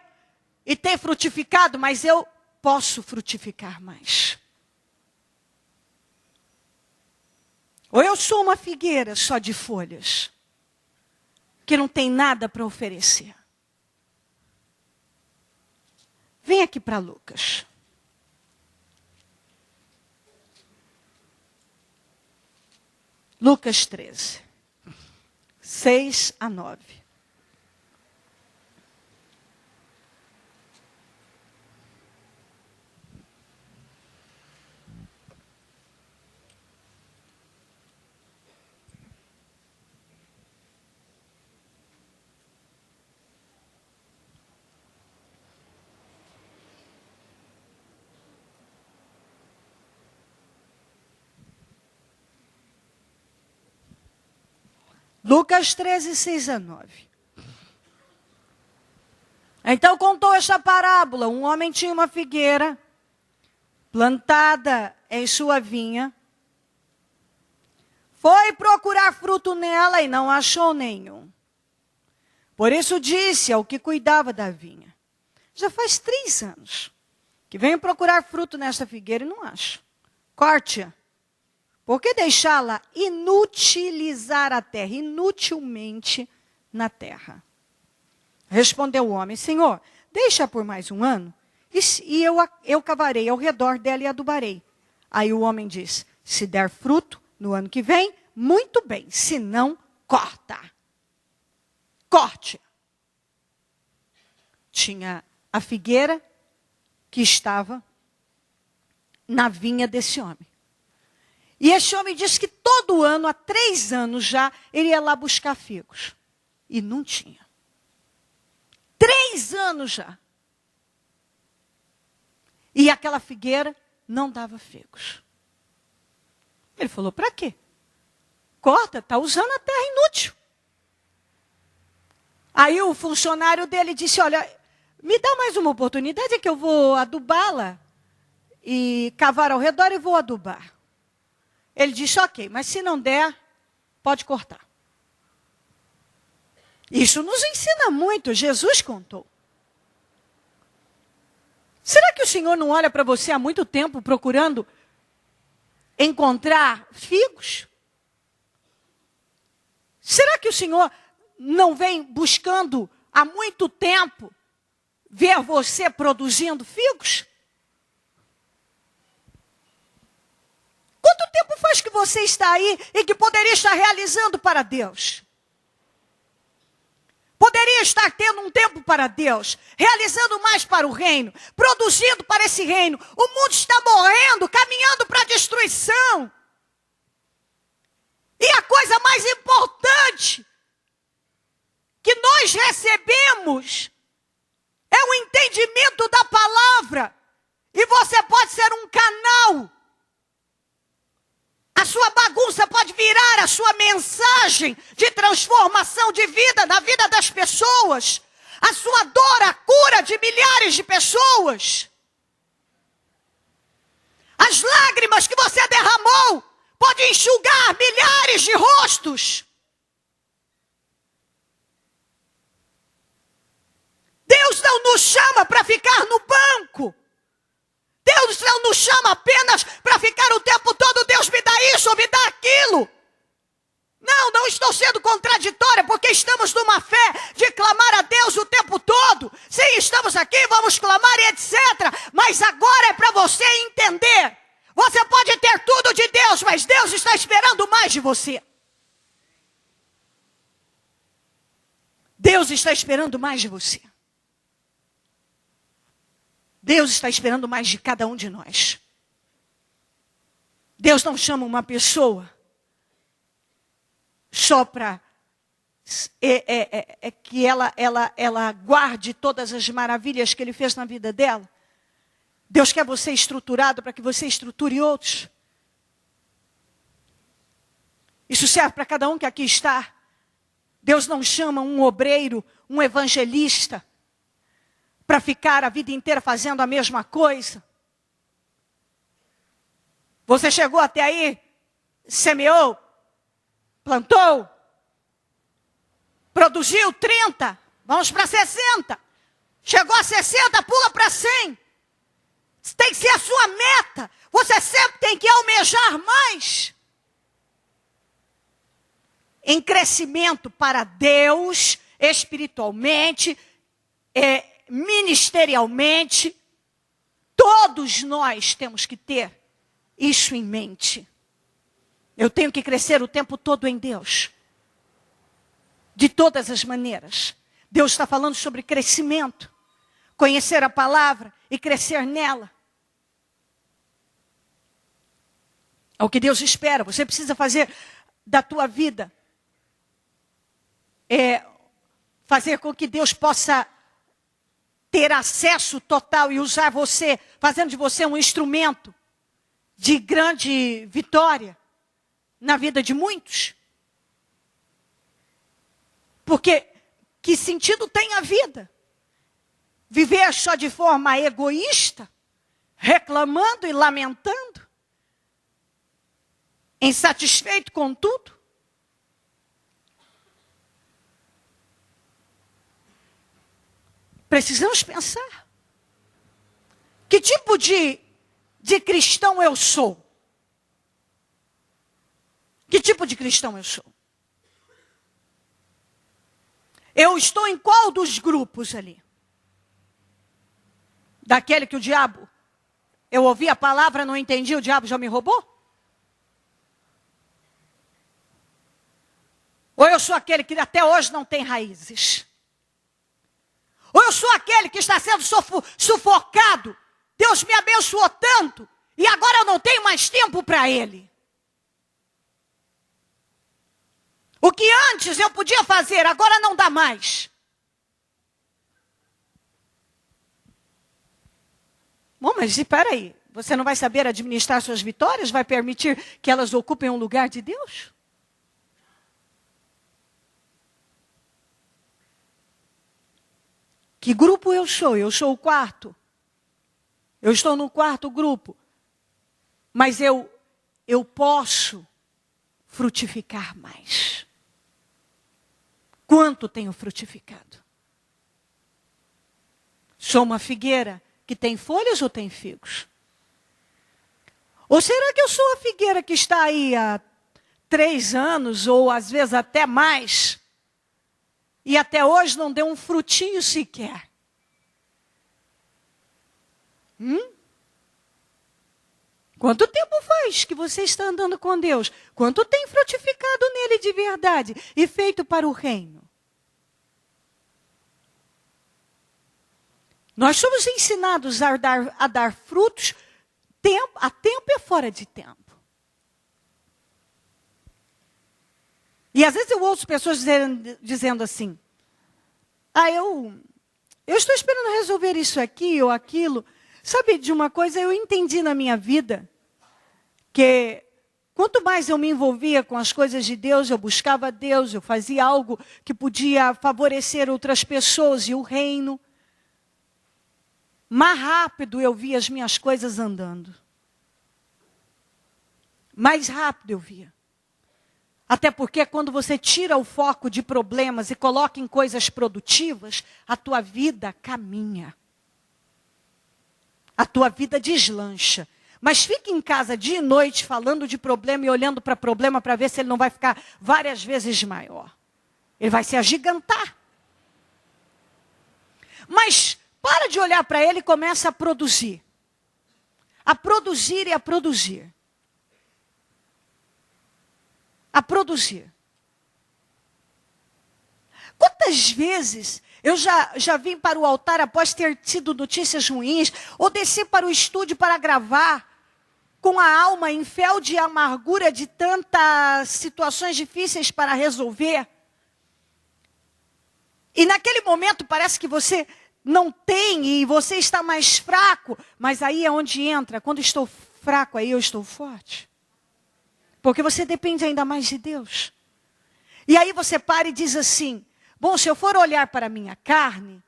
e tem frutificado, mas eu posso frutificar mais. Ou eu sou uma figueira só de folhas, que não tem nada para oferecer. Vem aqui para Lucas. Lucas 13, 6 a 9. Lucas 13, 6 a 9. Então contou esta parábola. Um homem tinha uma figueira plantada em sua vinha. Foi procurar fruto nela e não achou nenhum. Por isso disse ao que cuidava da vinha: já faz 3 anos que venho procurar fruto nesta figueira e não acho. Corte-a. Por que deixá-la inutilizar a terra, inutilmente na terra? Respondeu o homem: Senhor, deixa por mais 1 ano, e eu cavarei ao redor dela e adubarei. Aí o homem disse: se der fruto no ano que vem, muito bem, se não, corta. Corte. Tinha a figueira que estava na vinha desse homem. E esse homem disse que todo ano, há 3 anos já, ele ia lá buscar figos. E não tinha. 3 anos já. E aquela figueira não dava figos. Ele falou: para quê? Corta, está usando a terra inútil. Aí o funcionário dele disse: olha, me dá mais uma oportunidade que eu vou adubá-la e cavar ao redor e vou adubar. Ele disse: ok, mas se não der, pode cortar. Isso nos ensina muito, Jesus contou. Será que o Senhor não olha para você há muito tempo procurando encontrar figos? Será que o Senhor não vem buscando há muito tempo ver você produzindo figos? Quanto tempo faz que você está aí e que poderia estar realizando para Deus? Poderia estar tendo um tempo para Deus, realizando mais para o reino, produzindo para esse reino. O mundo está morrendo, caminhando para a destruição. E a coisa mais importante que nós recebemos é o entendimento da palavra. E você pode ser um canal. A sua bagunça pode virar a sua mensagem de transformação de vida na vida das pessoas. A sua dor, a cura de milhares de pessoas. As lágrimas que você derramou pode enxugar milhares de rostos. Deus não nos chama para ficar no banco. Deus não nos chama apenas para ficar o tempo todo: Deus me dá isso ou me dá aquilo. Não, não estou sendo contraditória, porque estamos numa fé de clamar a Deus o tempo todo. Sim, estamos aqui, vamos clamar e etc. Mas agora é para você entender. Você pode ter tudo de Deus, mas Deus está esperando mais de você. Deus está esperando mais de você. Deus está esperando mais de cada um de nós. Deus não chama uma pessoa só para que ela guarde todas as maravilhas que Ele fez na vida dela. Deus quer você estruturado para que você estruture outros. Isso serve para cada um que aqui está. Deus não chama um obreiro, um evangelista, para ficar a vida inteira fazendo a mesma coisa. Você chegou até aí, semeou, plantou, produziu 30, vamos para 60. Chegou a 60, pula para 100. Tem que ser a sua meta. Você sempre tem que almejar mais. Em crescimento para Deus, espiritualmente, ministerialmente, todos nós temos que ter isso em mente. Eu tenho que crescer o tempo todo em Deus. De todas as maneiras. Deus está falando sobre crescimento. Conhecer a palavra e crescer nela. É o que Deus espera. Você precisa fazer da tua vida. Fazer com que Deus possa ter acesso total e usar você, fazendo de você um instrumento de grande vitória na vida de muitos. Porque que sentido tem a vida? Viver só de forma egoísta, reclamando e lamentando, insatisfeito com tudo? Precisamos pensar. Que tipo de cristão eu sou? Que tipo de cristão eu sou? Eu estou em qual dos grupos ali? Daquele que o diabo, eu ouvi a palavra, não entendi, o diabo já me roubou? Ou eu sou aquele que até hoje não tem raízes? Ou eu sou aquele que está sendo sufocado? Deus me abençoou tanto e agora eu não tenho mais tempo para Ele. O que antes eu podia fazer, agora não dá mais. Bom, mas espera aí, você não vai saber administrar suas vitórias? Vai permitir que elas ocupem um lugar de Deus? Que grupo eu sou? Eu sou o quarto. Eu estou no quarto grupo. Mas eu posso frutificar mais. Quanto tenho frutificado? Sou uma figueira que tem folhas ou tem figos? Ou será que eu sou a figueira que está aí há 3 anos, ou às vezes até mais, e até hoje não deu um frutinho sequer? Quanto tempo faz que você está andando com Deus? Quanto tem frutificado nele de verdade e feito para o reino? Nós somos ensinados a dar frutos a tempo e fora de tempo. E às vezes eu ouço pessoas dizendo assim, eu estou esperando resolver isso aqui ou aquilo. Sabe de uma coisa, eu entendi na minha vida que quanto mais eu me envolvia com as coisas de Deus, eu buscava Deus, eu fazia algo que podia favorecer outras pessoas e o reino, mais rápido eu via as minhas coisas andando. Mais rápido eu via. Até porque quando você tira o foco de problemas e coloca em coisas produtivas, a tua vida caminha. A tua vida deslancha. Mas fica em casa dia e noite falando de problema e olhando para problema para ver se ele não vai ficar várias vezes maior. Ele vai se agigantar. Mas para de olhar para ele e começa a produzir. a produzir e a produzir. A produzir. Quantas vezes eu já vim para o altar após ter tido notícias ruins, ou desci para o estúdio para gravar, com a alma em fel de amargura de tantas situações difíceis para resolver. E naquele momento parece que você não tem e você está mais fraco, mas aí é onde entra, quando estou fraco, aí eu estou forte. Porque você depende ainda mais de Deus. E aí você para e diz assim, bom, se eu for olhar para a minha carne,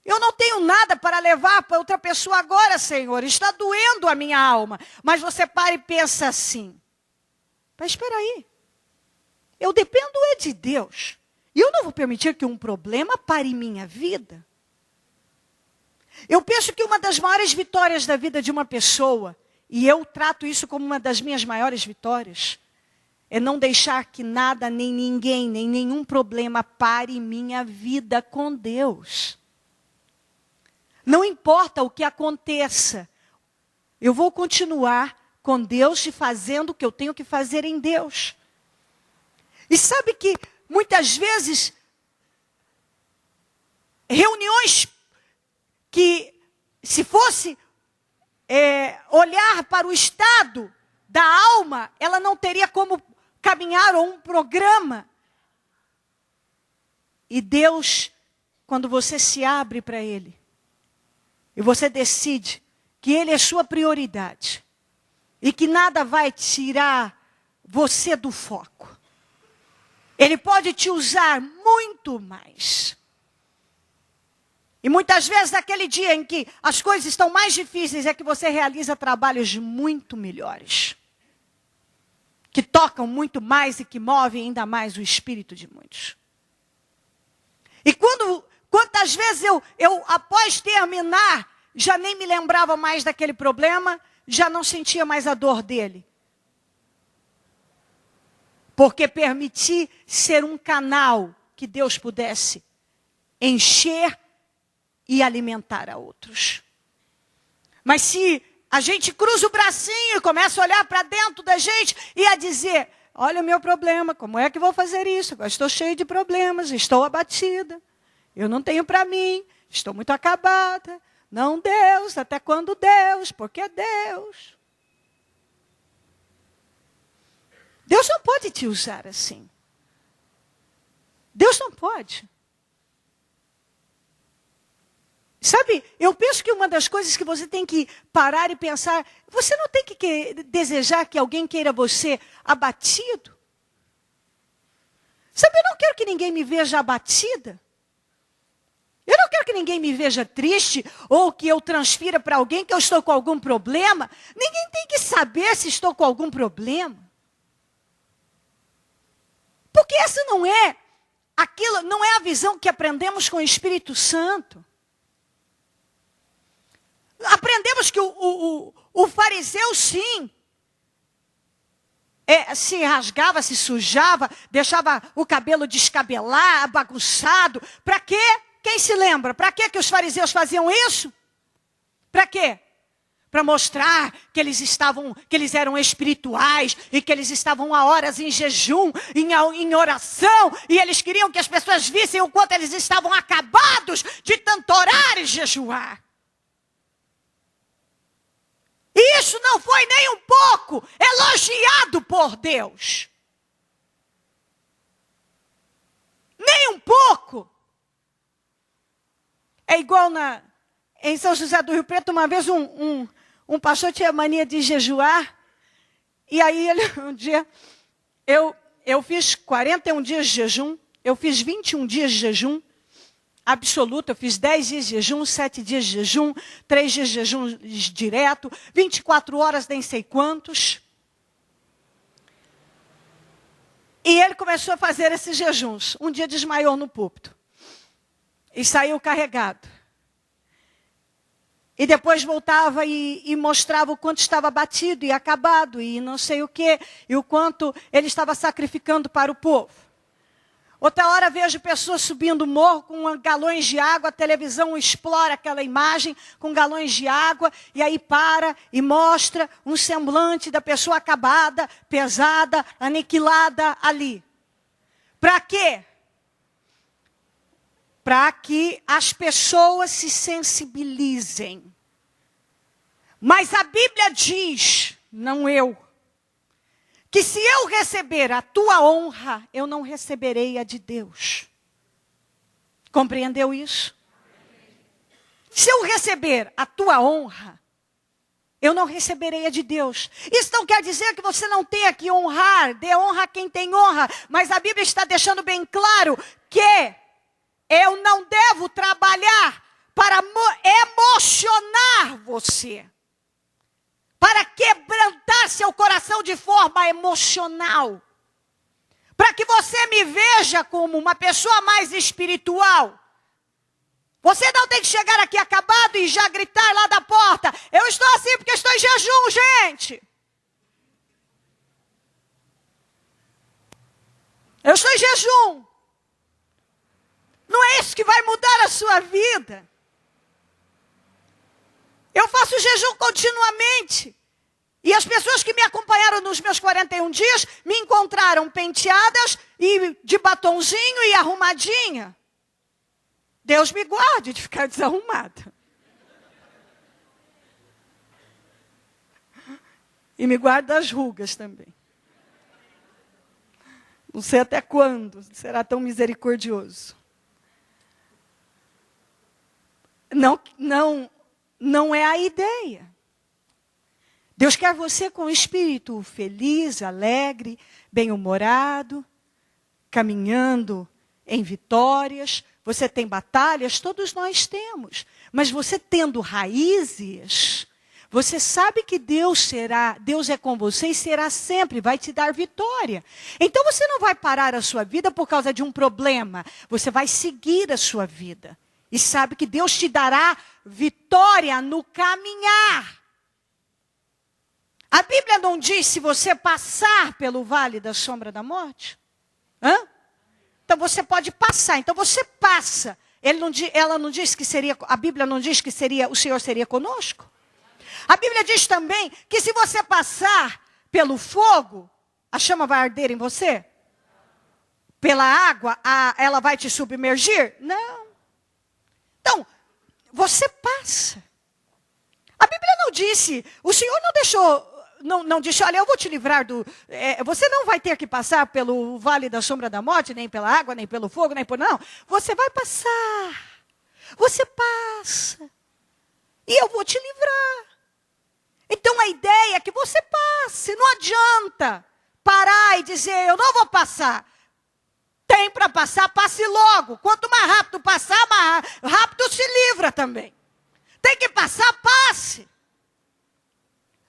eu não tenho nada para levar para outra pessoa agora, Senhor. Está doendo a minha alma. Mas você para e pensa assim, mas espera aí, eu dependo de Deus. E eu não vou permitir que um problema pare minha vida. Eu penso que uma das maiores vitórias da vida de uma pessoa, e eu trato isso como uma das minhas maiores vitórias, é não deixar que nada, nem ninguém, nem nenhum problema pare minha vida com Deus. Não importa o que aconteça, eu vou continuar com Deus e fazendo o que eu tenho que fazer em Deus. E sabe que muitas vezes, reuniões que, se fosse olhar para o estado da alma, ela não teria como caminhar, ou um programa. E Deus, quando você se abre para Ele, e você decide que Ele é sua prioridade, e que nada vai tirar você do foco, Ele pode te usar muito mais. E muitas vezes, naquele dia em que as coisas estão mais difíceis, é que você realiza trabalhos muito melhores. Que tocam muito mais e que movem ainda mais o espírito de muitos. E quantas vezes eu, após terminar, já nem me lembrava mais daquele problema, já não sentia mais a dor dele. Porque permiti ser um canal que Deus pudesse encher e alimentar a outros. Mas se a gente cruza o bracinho e começa a olhar para dentro da gente e a dizer, olha o meu problema, como é que vou fazer isso? Eu estou cheio de problemas, estou abatida, eu não tenho para mim, estou muito acabada. Não, Deus, até quando Deus? Porque Deus. Deus não pode te usar assim. Deus não pode. Sabe, eu penso que uma das coisas que você tem que parar e pensar, você não tem que desejar que alguém queira você abatido. Sabe, eu não quero que ninguém me veja abatida. Eu não quero que ninguém me veja triste, ou que eu transfira para alguém que eu estou com algum problema. Ninguém tem que saber se estou com algum problema. Porque essa não é a visão que aprendemos com o Espírito Santo. Aprendemos que o fariseu, sim, se rasgava, se sujava, deixava o cabelo descabelar, bagunçado. Para quê? Quem se lembra? Para quê que os fariseus faziam isso? Para quê? Para mostrar que eles eram espirituais e que eles estavam há horas em jejum, em oração, e eles queriam que as pessoas vissem o quanto eles estavam acabados de tanto orar e jejuar. E isso não foi nem um pouco elogiado por Deus. Nem um pouco. É igual em São José do Rio Preto, uma vez um pastor tinha mania de jejuar. E aí um dia, eu fiz 41 dias de jejum, eu fiz 21 dias de jejum. Absoluto, eu fiz 10 dias de jejum, 7 dias de jejum, 3 dias de jejum direto, 24 horas nem sei quantos. E ele começou a fazer esses jejuns. Um dia desmaiou no púlpito. E saiu carregado. E depois voltava e mostrava o quanto estava abatido e acabado e não sei o quê. E o quanto ele estava sacrificando para o povo. Outra hora vejo pessoas subindo o morro com galões de água, a televisão explora aquela imagem com galões de água, e aí para e mostra um semblante da pessoa acabada, pesada, aniquilada ali. Para quê? Para que as pessoas se sensibilizem. Mas a Bíblia diz, não eu, que se eu receber a tua honra, eu não receberei a de Deus. Compreendeu isso? Se eu receber a tua honra, eu não receberei a de Deus. Isso não quer dizer que você não tenha que honrar, dê honra a quem tem honra, mas a Bíblia está deixando bem claro que eu não devo trabalhar para emocionar você. Para quebrantar seu coração de forma emocional. Para que você me veja como uma pessoa mais espiritual. Você não tem que chegar aqui acabado e já gritar lá da porta: eu estou assim porque estou em jejum, gente. Eu estou em jejum. Não é isso que vai mudar a sua vida. Eu faço jejum continuamente. E as pessoas que me acompanharam nos meus 41 dias me encontraram penteadas e de batonzinho e arrumadinha. Deus me guarde de ficar desarrumada. E me guarde das rugas também. Não sei até quando será tão misericordioso. Não é a ideia. Deus quer você com o espírito feliz, alegre, bem-humorado, caminhando em vitórias. Você tem batalhas, todos nós temos. Mas você tendo raízes, você sabe que Deus é com você e será sempre, vai te dar vitória. Então você não vai parar a sua vida por causa de um problema. Você vai seguir a sua vida. E sabe que Deus te dará vitória no caminhar. A Bíblia não diz se você passar pelo vale da sombra da morte? Então você pode passar, então você passa. Ela não diz que seria, a Bíblia não diz que o Senhor seria conosco? A Bíblia diz também que se você passar pelo fogo, a chama vai arder em você? Pela água, ela vai te submergir? Não. Então, você passa. A Bíblia não disse, o Senhor não deixou, não disse, olha, eu vou te livrar você não vai ter que passar pelo vale da sombra da morte, nem pela água, nem pelo fogo, nem por... Não, você vai passar. Você passa. E eu vou te livrar. Então a ideia é que você passe. Não adianta parar e dizer, eu não vou passar. Tem para passar, passe logo. Quanto mais rápido passar, mais rápido se livra também. Tem que passar, passe.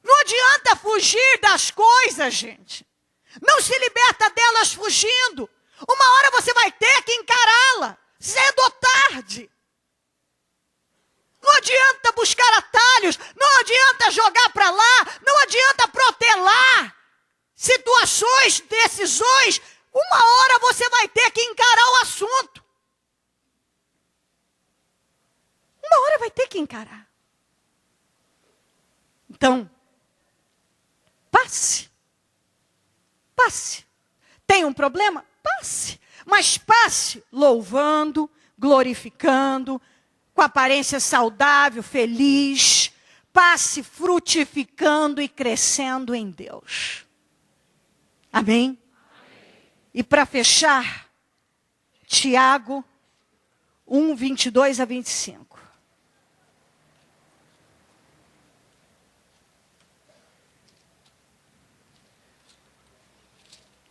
Não adianta fugir das coisas, gente. Não se liberta delas fugindo. Uma hora você vai ter que encará-la, cedo ou tarde. Não adianta buscar atalhos, não adianta jogar para lá, não adianta protelar situações, decisões. Uma hora você vai ter que encarar o assunto. Uma hora vai ter que encarar. Então, passe. Passe. Tem um problema? Passe. Mas passe louvando, glorificando, com aparência saudável, feliz. Passe frutificando e crescendo em Deus. Amém? E para fechar, Tiago 1, 22 a 25.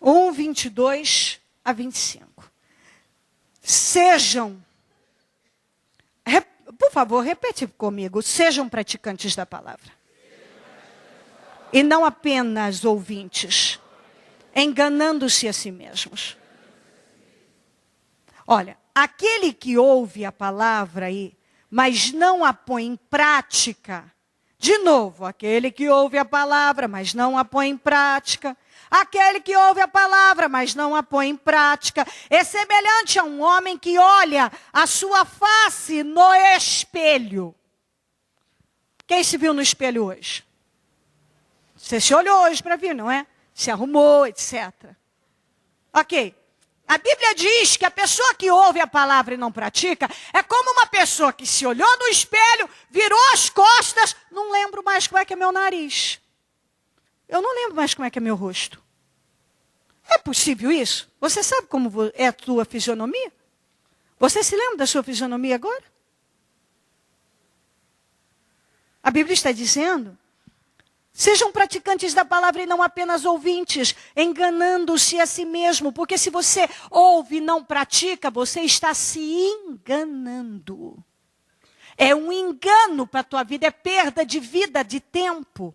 Um, 22 a 25. Sejam, por favor, repete comigo, sejam praticantes da palavra. E não apenas ouvintes, enganando-se a si mesmos. Olha, aquele que ouve a palavra aí, mas não a põe em prática, De novo, aquele que ouve a palavra, mas não a põe em prática. Aquele que ouve a palavra, mas não a põe em prática, é semelhante a um homem que olha a sua face no espelho. Quem se viu no espelho hoje? Você se olhou hoje para ver, não é? Se arrumou, etc. Ok. A Bíblia diz que a pessoa que ouve a palavra e não pratica é como uma pessoa que se olhou no espelho, virou as costas, não lembro mais como é que é meu nariz. Eu não lembro mais como é que é meu rosto. É possível isso? Você sabe como é a tua fisionomia? Você se lembra da sua fisionomia agora? A Bíblia está dizendo: sejam praticantes da palavra e não apenas ouvintes, enganando-se a si mesmo. Porque se você ouve e não pratica, você está se enganando. É um engano para a tua vida, é perda de vida, de tempo.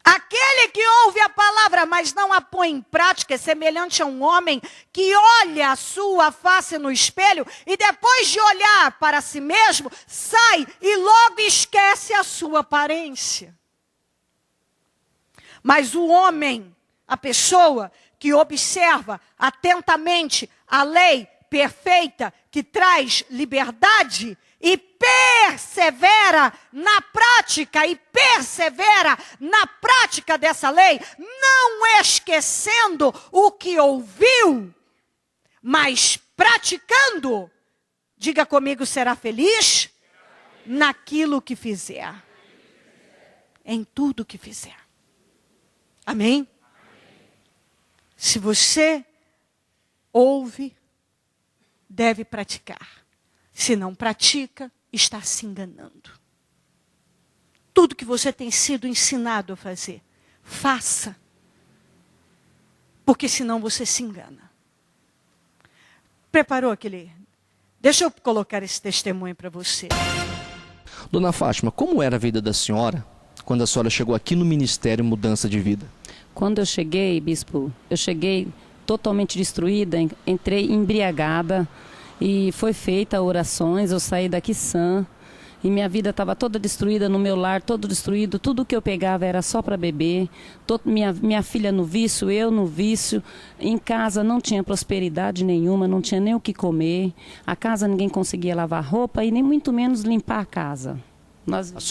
Aquele que ouve a palavra, mas não a põe em prática, é semelhante a um homem que olha a sua face no espelho e depois de olhar para si mesmo, sai e logo esquece a sua aparência. Mas o homem, a pessoa que observa atentamente a lei perfeita que traz liberdade e persevera na prática dessa lei, não esquecendo o que ouviu, mas praticando, diga comigo, será feliz naquilo que fizer, em tudo que fizer. Amém? Se você ouve, deve praticar. Se não pratica, está se enganando. Tudo que você tem sido ensinado a fazer, faça. Porque senão você se engana. Preparou aquele... Deixa eu colocar esse testemunho para você. Dona Fátima, como era a vida da senhora quando a senhora chegou aqui no Ministério Mudança de Vida? Quando eu cheguei, bispo, eu cheguei totalmente destruída, entrei embriagada e foi feita orações, eu saí daqui sã e minha vida estava toda destruída no meu lar, todo destruído, tudo que eu pegava era só para beber, minha filha no vício, eu no vício, em casa não tinha prosperidade nenhuma, não tinha nem o que comer, a casa ninguém conseguia lavar roupa e nem muito menos limpar a casa. A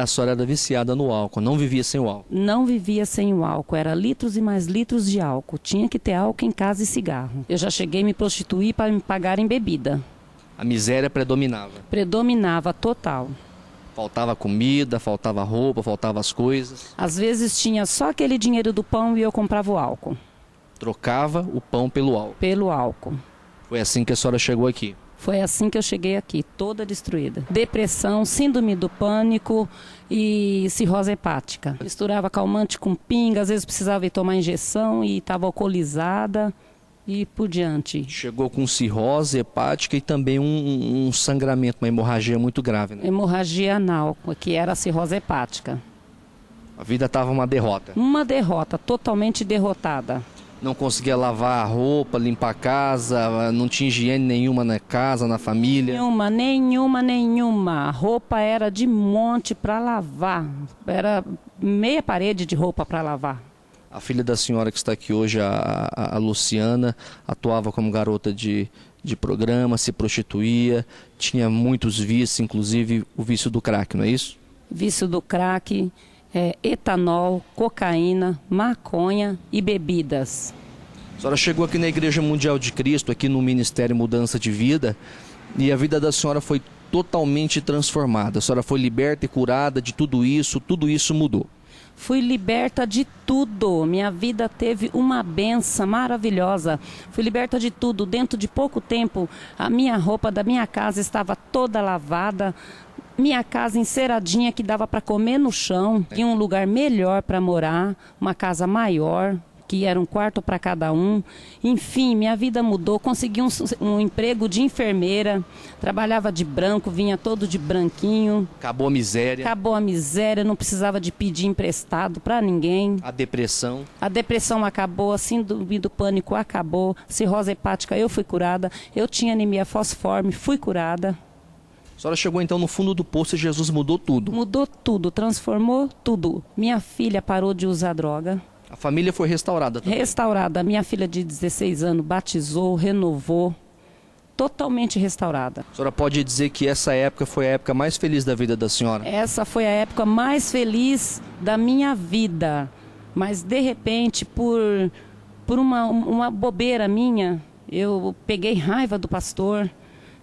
senhora era viciada no álcool, não vivia sem o álcool? Não vivia sem o álcool, era litros e mais litros de álcool. Tinha que ter álcool em casa e cigarro. Eu já cheguei a me prostituir para me pagar em bebida. A miséria predominava? Predominava, total. Faltava comida, faltava roupa, faltava as coisas? Às vezes tinha só aquele dinheiro do pão e eu comprava o álcool. Trocava o pão pelo álcool? Pelo álcool. Foi assim que a senhora chegou aqui? Foi assim que eu cheguei aqui, toda destruída. Depressão, síndrome do pânico e cirrose hepática. Misturava calmante com pinga, às vezes precisava ir tomar injeção e estava alcoolizada e por diante. Chegou com cirrose hepática e também um sangramento, uma hemorragia muito grave, né? Hemorragia anal, que era a cirrose hepática. A vida estava uma derrota? Uma derrota, totalmente derrotada. Não conseguia lavar a roupa, limpar a casa, não tinha higiene nenhuma na casa, na família? Nenhuma. A roupa era de monte para lavar. Era meia parede de roupa para lavar. A filha da senhora que está aqui hoje, a Luciana, atuava como garota de programa, se prostituía, tinha muitos vícios, inclusive o vício do crack, não é isso? Vício do crack... etanol, cocaína, maconha e bebidas. A senhora chegou aqui na Igreja Mundial de Cristo, aqui no Ministério Mudança de Vida, e a vida da senhora foi totalmente transformada. A senhora foi liberta e curada de tudo isso mudou. Fui liberta de tudo, minha vida teve uma benção maravilhosa. Fui liberta de tudo, dentro de pouco tempo a minha roupa da minha casa estava toda lavada. Minha casa enceradinha que dava para comer no chão, tinha um lugar melhor para morar, uma casa maior, que era um quarto para cada um. Enfim, minha vida mudou, consegui um emprego de enfermeira, trabalhava de branco, vinha todo de branquinho. Acabou a miséria? Acabou a miséria, não precisava de pedir emprestado para ninguém. A depressão? A depressão acabou, a síndrome do pânico acabou, cirrose hepática eu fui curada, eu tinha anemia falciforme, fui curada. A senhora chegou então no fundo do poço e Jesus mudou tudo. Mudou tudo, transformou tudo. Minha filha parou de usar droga. A família foi restaurada também. Restaurada. Minha filha de 16 anos batizou, renovou. Totalmente restaurada. A senhora pode dizer que essa época foi a época mais feliz da vida da senhora? Essa foi a época mais feliz da minha vida. Mas, de repente, por uma bobeira minha, eu peguei raiva do pastor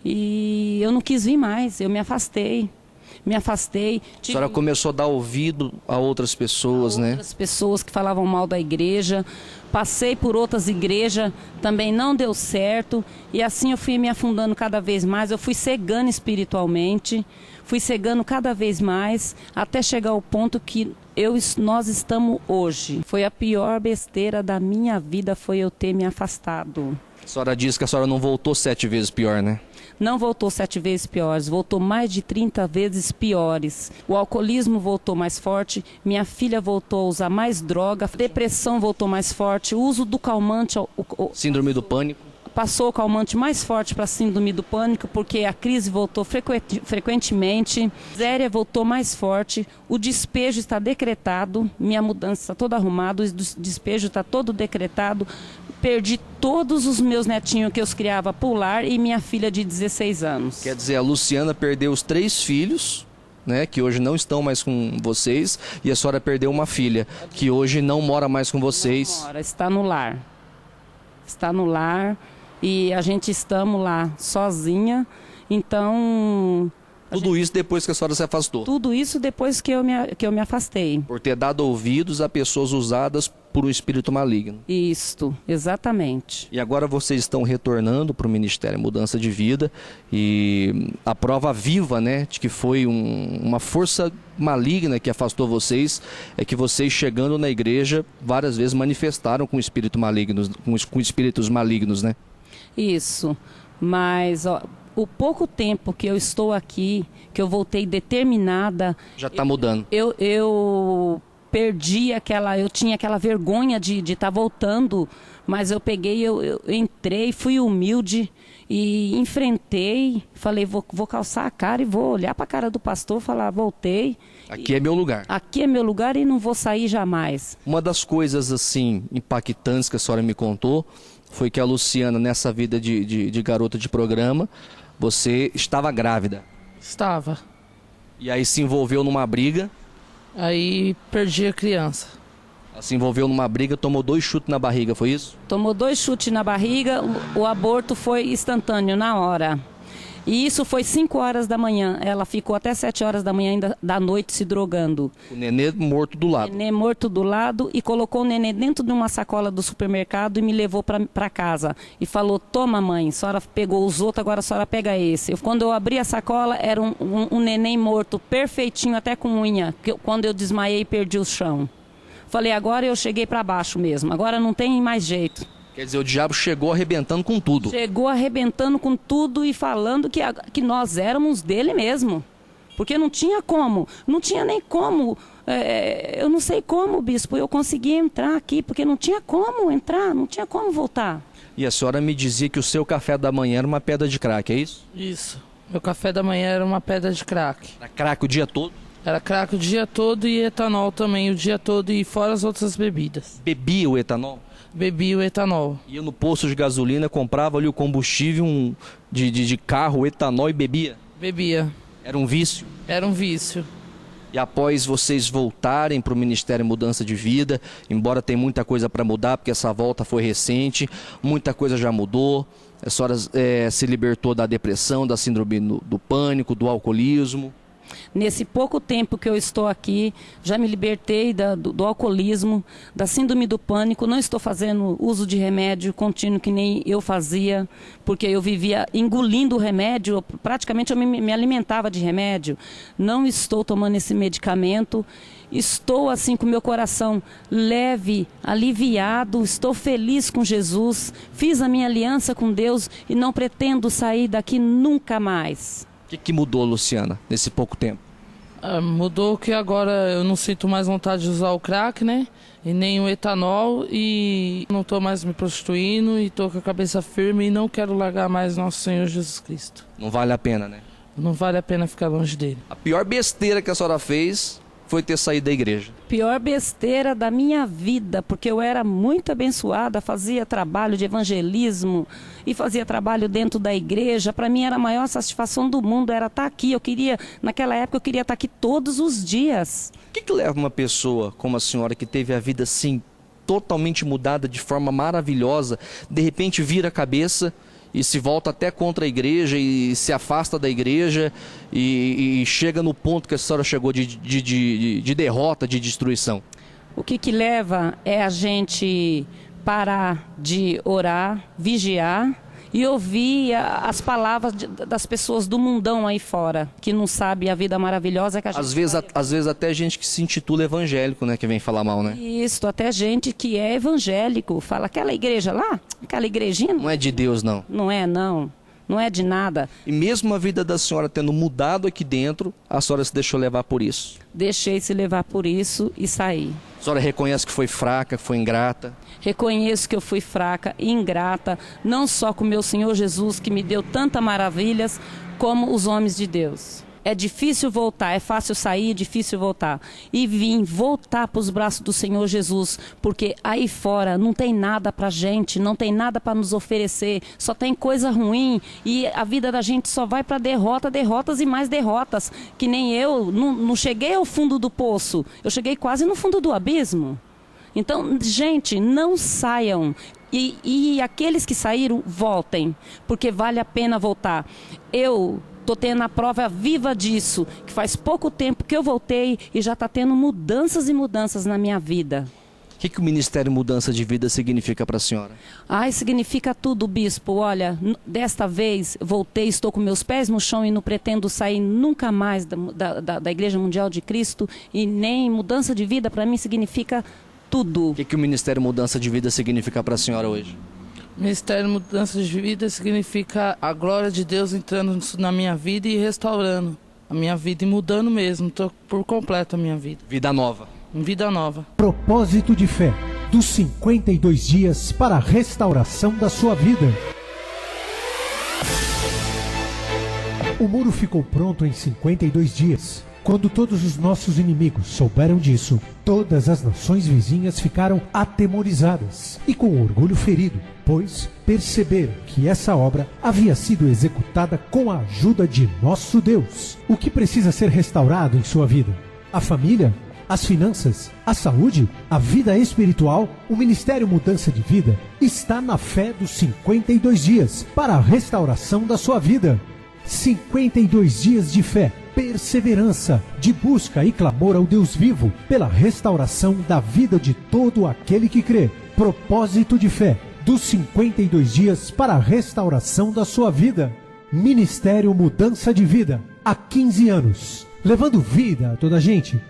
e eu não quis vir mais, eu me afastei. A senhora começou a dar ouvido a outras pessoas, né? Outras pessoas que falavam mal da igreja. Passei por outras igrejas, também não deu certo. E assim eu fui me afundando cada vez mais. Eu fui cegando espiritualmente, fui cegando cada vez mais, até chegar ao ponto que nós estamos hoje. Foi a pior besteira da minha vida, foi eu ter me afastado. A senhora disse que a senhora não voltou 7 vezes pior, né? Não voltou 7 vezes piores, voltou mais de 30 vezes piores. O alcoolismo voltou mais forte, minha filha voltou a usar mais droga, a depressão voltou mais forte, o uso do calmante... Síndrome do pânico. Passou o calmante mais forte para a síndrome do pânico, porque a crise voltou frequentemente, a miséria voltou mais forte, o despejo está decretado, minha mudança está toda arrumada, o despejo está todo decretado. Perdi todos os meus netinhos que eu criava pular e minha filha de 16 anos. Quer dizer, a Luciana perdeu os 3 filhos, né, que hoje não estão mais com vocês, e a senhora perdeu uma filha, que hoje não mora mais com vocês. Não mora, está no lar. Está no lar e a gente estamos lá sozinha, então... Tudo isso depois que a senhora se afastou? Tudo isso depois que eu me afastei. Por ter dado ouvidos a pessoas usadas por um espírito maligno. Isto, exatamente. E agora vocês estão retornando para o Ministério Mudança de Vida e a prova viva, né, de que foi uma força maligna que afastou vocês, é que vocês chegando na igreja várias vezes manifestaram com espíritos malignos, né? Isso, mas... ó, o pouco tempo que eu estou aqui, que eu voltei determinada... Já está mudando. Eu perdi eu tinha aquela vergonha de estar voltando, mas eu peguei, eu entrei, fui humilde e enfrentei, falei, vou calçar a cara e vou olhar para a cara do pastor, falar, voltei. Aqui é meu lugar. Aqui é meu lugar e não vou sair jamais. Uma das coisas, assim, impactantes que a senhora me contou foi que a Luciana, nessa vida de garota de programa, você estava grávida. Estava. E aí se envolveu numa briga. Aí perdi a criança. Ela se envolveu numa briga, tomou 2 chutes na barriga, foi isso? Tomou 2 chutes na barriga, o aborto foi instantâneo, na hora. E isso foi 5 horas da manhã. Ela ficou até 7 horas da manhã ainda da noite se drogando. O nenê morto do lado. O nenê morto do lado e colocou o nenê dentro de uma sacola do supermercado e me levou para casa. E falou, toma mãe, a senhora pegou os outros, agora a senhora pega esse. Quando eu abri a sacola, era um neném morto, perfeitinho, até com unha. Quando eu desmaiei, perdi o chão. Falei, agora eu cheguei para baixo mesmo, agora não tem mais jeito. Quer dizer, o diabo chegou arrebentando com tudo. Chegou arrebentando com tudo e falando que nós éramos dele mesmo. Porque não tinha como, não tinha nem como, eu não sei como, bispo, eu consegui entrar aqui, porque não tinha como entrar, não tinha como voltar. E a senhora me dizia que o seu café da manhã era uma pedra de crack, é isso? Isso. Meu café da manhã era uma pedra de crack. Era crack o dia todo? Era crack o dia todo e etanol também o dia todo e fora as outras bebidas. Bebia o etanol? Bebi o etanol. Ia no posto de gasolina, comprava ali o combustível de carro, etanol e bebia? Bebia. Era um vício? Era um vício. E após vocês voltarem para o Ministério Mudança de Vida, embora tenha muita coisa para mudar, porque essa volta foi recente, muita coisa já mudou, a senhora se libertou da depressão, da síndrome do pânico, do alcoolismo. Nesse pouco tempo que eu estou aqui, já me libertei do alcoolismo, da síndrome do pânico, não estou fazendo uso de remédio contínuo que nem eu fazia, porque eu vivia engolindo o remédio, praticamente eu me alimentava de remédio. Não estou tomando esse medicamento, estou assim com meu coração leve, aliviado, estou feliz com Jesus, fiz a minha aliança com Deus e não pretendo sair daqui nunca mais. O que mudou, Luciana, nesse pouco tempo? Mudou que agora eu não sinto mais vontade de usar o crack, né? E nem o etanol e não estou mais me prostituindo e estou com a cabeça firme e não quero largar mais nosso Senhor Jesus Cristo. Não vale a pena, né? Não vale a pena ficar longe dele. A pior besteira que a senhora fez foi ter saído da igreja. Pior besteira da minha vida, porque eu era muito abençoada, fazia trabalho de evangelismo e fazia trabalho dentro da igreja. Para mim era a maior satisfação do mundo, era estar aqui. Naquela época eu queria estar aqui todos os dias. O que leva uma pessoa como a senhora, que teve a vida assim totalmente mudada de forma maravilhosa, de repente vira a cabeça e se volta até contra a igreja e se afasta da igreja e chega no ponto que a senhora chegou de derrota, de destruição? O que leva é a gente parar de orar, vigiar e ouvir as palavras das pessoas do mundão aí fora, que não sabe a vida maravilhosa que a gente... Às vezes até gente que se intitula evangélico, né, que vem falar mal, né? Isso, até gente que é evangélico, fala, aquela igreja lá, aquela igrejinha... Não é de Deus, não. Não é, não. Não é de nada. E mesmo a vida da senhora tendo mudado aqui dentro, a senhora se deixou levar por isso? Deixei se levar por isso e saí. A senhora reconhece que foi fraca, que foi ingrata? Reconheço que eu fui fraca e ingrata, não só com meu Senhor Jesus, que me deu tantas maravilhas, como os homens de Deus. É difícil voltar, é fácil sair, difícil voltar. E vim voltar para os braços do Senhor Jesus, porque aí fora não tem nada para a gente, não tem nada para nos oferecer, só tem coisa ruim e a vida da gente só vai para derrota, derrotas e mais derrotas. Que nem eu, não cheguei ao fundo do poço, eu cheguei quase no fundo do abismo. Então, gente, não saiam. E aqueles que saíram, voltem, porque vale a pena voltar. Eu estou tendo a prova viva disso, que faz pouco tempo que eu voltei e já está tendo mudanças e mudanças na minha vida. O que o Ministério Mudança de Vida significa para a senhora? Ai, significa tudo, bispo. Olha, desta vez voltei, estou com meus pés no chão e não pretendo sair nunca mais da Igreja Mundial de Cristo. E nem mudança de vida para mim significa tudo. O que o Ministério Mudança de Vida significa para a senhora hoje? Ministério Mudança de Vida significa a glória de Deus entrando na minha vida e restaurando a minha vida e mudando mesmo, por completo a minha vida. Vida nova. Vida nova. Propósito de fé dos 52 dias para a restauração da sua vida. O muro ficou pronto em 52 dias. Quando todos os nossos inimigos souberam disso, todas as nações vizinhas ficaram atemorizadas e com orgulho ferido, pois perceberam que essa obra havia sido executada com a ajuda de nosso Deus. O que precisa ser restaurado em sua vida? A família? As finanças? A saúde? A vida espiritual? O Ministério Mudança de Vida está na fé dos 52 dias para a restauração da sua vida. 52 dias de fé, perseverança, de busca e clamor ao Deus vivo pela restauração da vida de todo aquele que crê. Propósito de fé dos 52 dias para a restauração da sua vida. Ministério Mudança de Vida, há 15 anos, levando vida a toda a gente